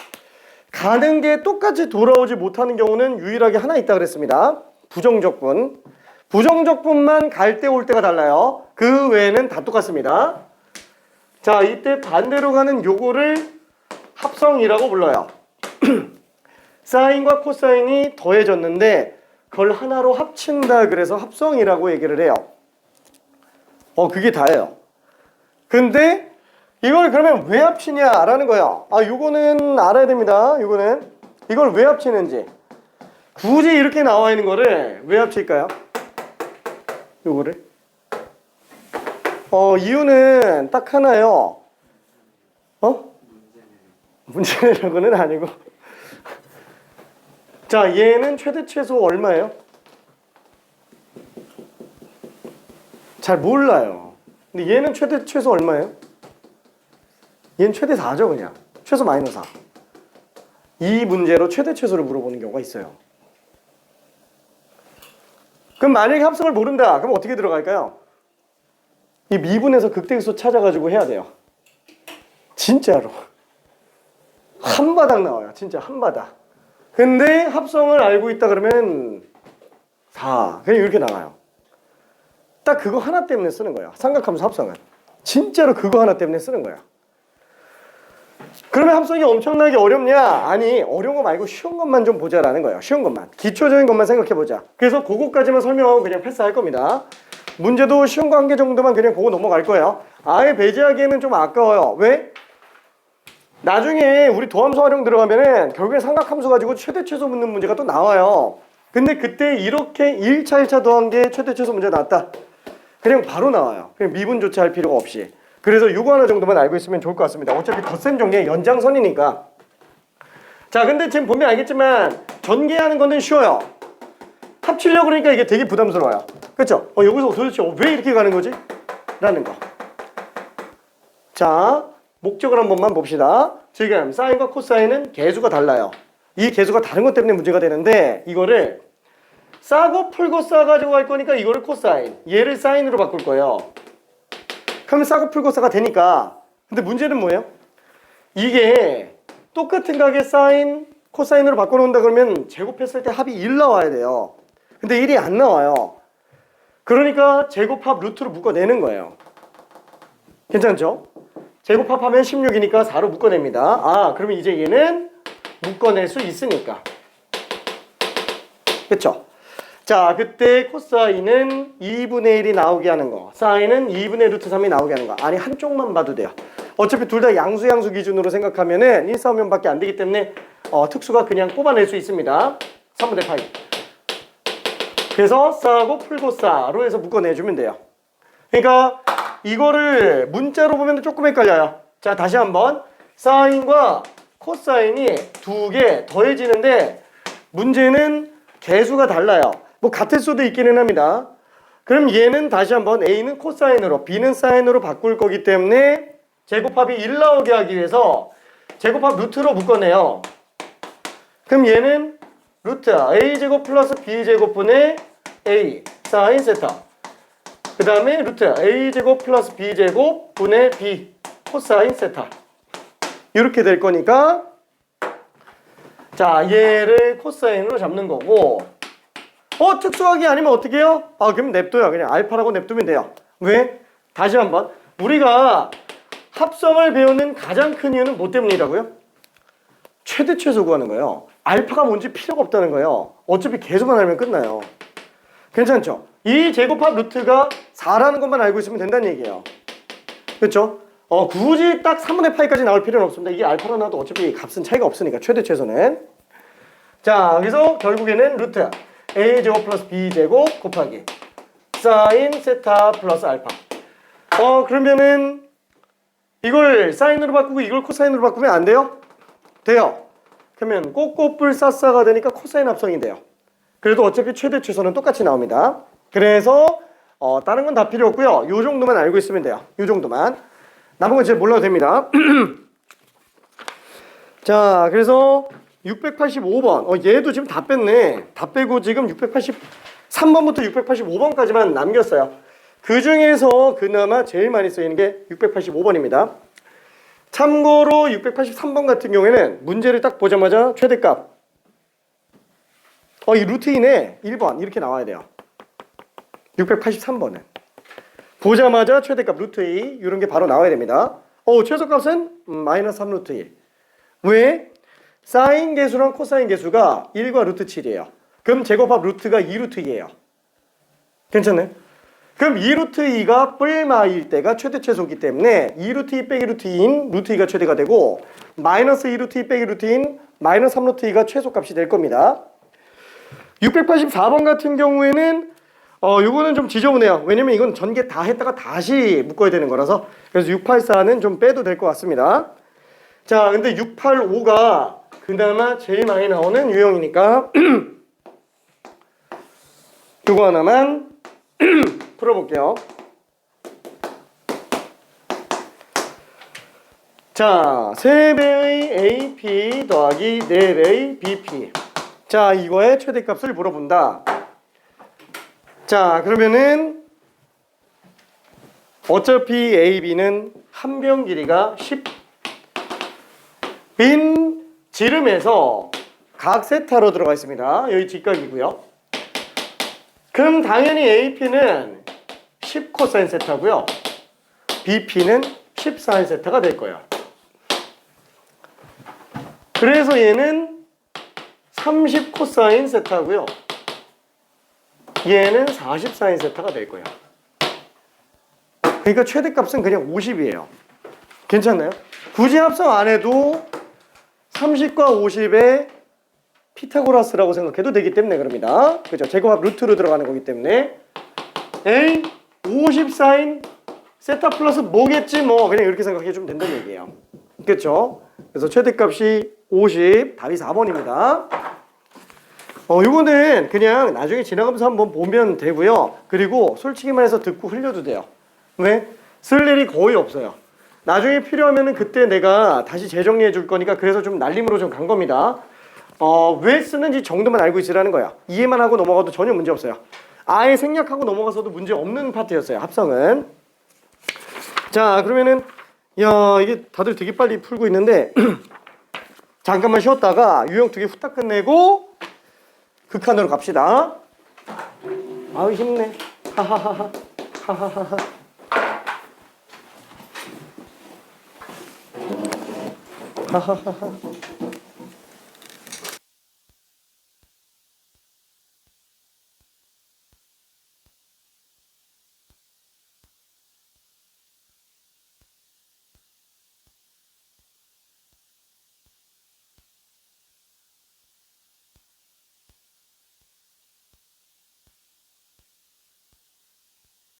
가는 게 똑같이 돌아오지 못하는 경우는 유일하게 하나 있다 그랬습니다. 부정적분. 부정적분만 갈 때 올 때가 달라요. 그 외에는 다 똑같습니다. 자, 이때 반대로 가는 요거를 합성이라고 불러요. 사인과 코사인이 더해졌는데 그걸 하나로 합친다 그래서 합성이라고 얘기를 해요. 그게 다예요. 근데 이걸 그러면 왜 합치냐라는 거예요. 요거는 알아야 됩니다. 이걸 왜 합치는지. 굳이 이렇게 나와 있는 거를 왜 합칠까요? 요거를. 이유는 딱 하나예요. 문제라고는 아니고. 자, 얘는 최대 최소 얼마예요? 잘 몰라요. 근데 얘는 최대 최소 얼마예요? 얘는 최대 4죠, 그냥. 최소 마이너스 4. 이 문제로 최대 최소를 물어보는 경우가 있어요. 그럼 만약에 합성을 모른다. 그럼 어떻게 들어갈까요? 이 미분에서 극대수 찾아가지고 해야 돼요. 진짜로. 한 바닥 나와요. 진짜 한 바닥. 근데 합성을 알고 있다 그러면 4. 그냥 이렇게 나와요. 딱 그거 하나 때문에 쓰는 거예요. 삼각함수 합성은. 진짜로 그거 하나 때문에 쓰는 거예요. 그러면 합성이 엄청나게 어렵냐? 아니, 어려운 거 말고 쉬운 것만 좀 보자라는 거예요. 쉬운 것만. 기초적인 것만 생각해보자. 그래서 그거까지만 설명하고 그냥 패스할 겁니다. 문제도 쉬운 거 한 개 정도만 그냥 보고 넘어갈 거예요. 아예 배제하기에는 좀 아까워요. 왜? 나중에 우리 도함수 활용 들어가면은 결국에 삼각함수 가지고 최대 최소 묻는 문제가 또 나와요. 근데 그때 이렇게 1차 1차 더한 게 최대 최소 문제 나왔다. 그냥 바로 나와요. 그냥 미분조차 할 필요가 없이. 그래서 이거 하나 정도만 알고 있으면 좋을 것 같습니다. 어차피 덧셈 정리의 연장선이니까. 자, 근데 지금 보면 알겠지만 전개하는 거는 쉬워요. 합치려고 그러니까 이게 되게 부담스러워요. 그렇죠? 여기서 도대체 왜 이렇게 가는 거지? 라는 거. 자, 목적을 한 번만 봅시다. 지금 사인과 코사인은 개수가 달라요. 이 개수가 다른 것 때문에 문제가 되는데 이거를 싸고 풀고 싸가지고 갈 거니까 이거를 코사인, 얘를 사인으로 바꿀 거예요. 그러면 싸고 풀고 싸가 되니까. 근데 문제는 뭐예요? 이게 똑같은 값에 사인, 코사인으로 바꿔놓는다 그러면 제곱했을 때 합이 1 나와야 돼요. 근데 1이 안 나와요. 그러니까 제곱합 루트로 묶어내는 거예요. 괜찮죠? 제곱합하면 16이니까 4로 묶어냅니다. 아, 그러면 이제 얘는 묶어낼 수 있으니까. 그쵸? 자, 그때 코사인은 2분의 1이 나오게 하는 거, 사인은 2분의 루트 3이 나오게 하는 거. 아니, 한쪽만 봐도 돼요. 어차피 둘 다 양수 기준으로 생각하면은 1,4면밖에 안 되기 때문에 특수가 그냥 뽑아낼 수 있습니다. 3분의 파이. 그래서 싸고 풀고 싸로 해서 묶어내주면 돼요. 그러니까 이거를 문자로 보면 조금 헷갈려요. 자, 다시 한번 사인과 코사인이 두 개 더해지는데 문제는 개수가 달라요. 뭐 같을 수도 있기는 합니다. 그럼 얘는 다시 한번 A는 코사인으로 B는 사인으로 바꿀 거기 때문에 제곱합이 1 나오게 하기 위해서 제곱합 루트로 묶어내요. 그럼 얘는 루트 A제곱 플러스 B제곱분의 A 사인 세타, 그 다음에 루트 A제곱 플러스 B제곱 분의 B 코사인 세타, 이렇게 될 거니까 자, 얘를 코사인으로 잡는 거고, 특수하기 아니면 어떻게 해요? 그럼 냅둬요. 그냥 알파라고 냅두면 돼요. 왜? 다시 한번 우리가 합성을 배우는 가장 큰 이유는 뭐 때문이라고요? 최대 최소 구하는 거예요. 알파가 뭔지 필요가 없다는 거예요. 어차피 개수만 알면 끝나요. 괜찮죠? 이 제곱합 루트가 4라는 것만 알고 있으면 된다는 얘기예요. 그렇죠? 굳이 딱 3분의 파이까지 나올 필요는 없습니다. 이게 알파로 나와도 어차피 값은 차이가 없으니까 최대 최소는. 자, 그래서 결국에는 루트 A제곱 플러스 B제곱 곱하기 사인 세타 플러스 알파. 그러면은 이걸 사인으로 바꾸고 이걸 코사인으로 바꾸면 안 돼요? 돼요. 그러면 꼬꼬뿔 싸싸가 되니까 코사인 합성이 돼요. 그래도 어차피 최대 최소는 똑같이 나옵니다. 그래서 다른 건 다 필요 없고요. 요 정도만 알고 있으면 돼요. 요 정도만. 남은 건 이제 몰라도 됩니다. 자, 그래서 685번. 얘도 지금 다 뺐네. 다 빼고 지금 683번부터 685번까지만 남겼어요. 그 중에서 그나마 제일 많이 쓰이는 게 685번입니다. 참고로 683번 같은 경우에는 문제를 딱 보자마자 최대값. 이 루트 2네. 1번. 이렇게 나와야 돼요. 683번은. 보자마자 최대값 루트 2. 이런 게 바로 나와야 됩니다. 최소값은 마이너스 3 루트 1. 왜? 사인 계수랑 코사인 계수가 1과 루트 7이에요. 그럼 제곱합 루트가 2 루트 2예요. 괜찮나요? 그럼 2 루트 2가 뿔마일 때가 최대 최소이기 때문에 2 루트 2 빼기 루트 2인 루트 2가 최대가 되고 마이너스 2 루트 2 빼기 루트 2인 마이너스 3 루트 2가 최소값이 될 겁니다. 684번 같은 경우에는 요거는 좀 지저분해요. 왜냐면 이건 전개 다 했다가 다시 묶어야 되는 거라서. 그래서 684는 좀 빼도 될 것 같습니다. 자, 근데 685가 그나마 제일 많이 나오는 유형이니까 요거 하나만 풀어볼게요. 자, 3배의 AP 더하기 4배의 BP. 자, 이거의 최대값을 물어본다. 자, 그러면은 어차피 AB는 한 변 길이가 10인 지름에서 각 세타로 들어가 있습니다. 여기 직각이고요. 그럼 당연히 AP는 10 코사인 세타고요. BP는 10 사인 세타가 될 거예요. 그래서 얘는 30 코사인 세타고요. 얘는 40 사인 세타가 될 거예요. 그러니까 최대값은 그냥 50이에요. 괜찮나요? 굳이 합성 안 해도 30과 50의 피타고라스라고 생각해도 되기 때문에 그럽니다. 그죠? 제곱합 루트로 들어가는 거기 때문에 A 50 사인 세타 플러스 뭐겠지 뭐 그냥 이렇게 생각해 주면 된다는 얘기예요. 그렇죠? 그래서 최대값이 50, 답이 4번입니다. 요거는 그냥 나중에 지나가면서 한번 보면 되고요. 그리고 솔직히 말해서 듣고 흘려도 돼요. 왜? 쓸 일이 거의 없어요. 나중에 필요하면은 그때 내가 다시 재정리해 줄 거니까 그래서 좀 날림으로 좀 간 겁니다. 왜 쓰는지 정도만 알고 있으라는 거야. 이해만 하고 넘어가도 전혀 문제 없어요. 아예 생략하고 넘어가서도 문제 없는 파트였어요. 합성은. 자, 그러면은 야, 이게 다들 되게 빨리 풀고 있는데 잠깐만 쉬었다가 유형 2개 후딱 끝내고 극한으로 갑시다. 아우 힘내. 하하하하. 하하하하. 하하하하.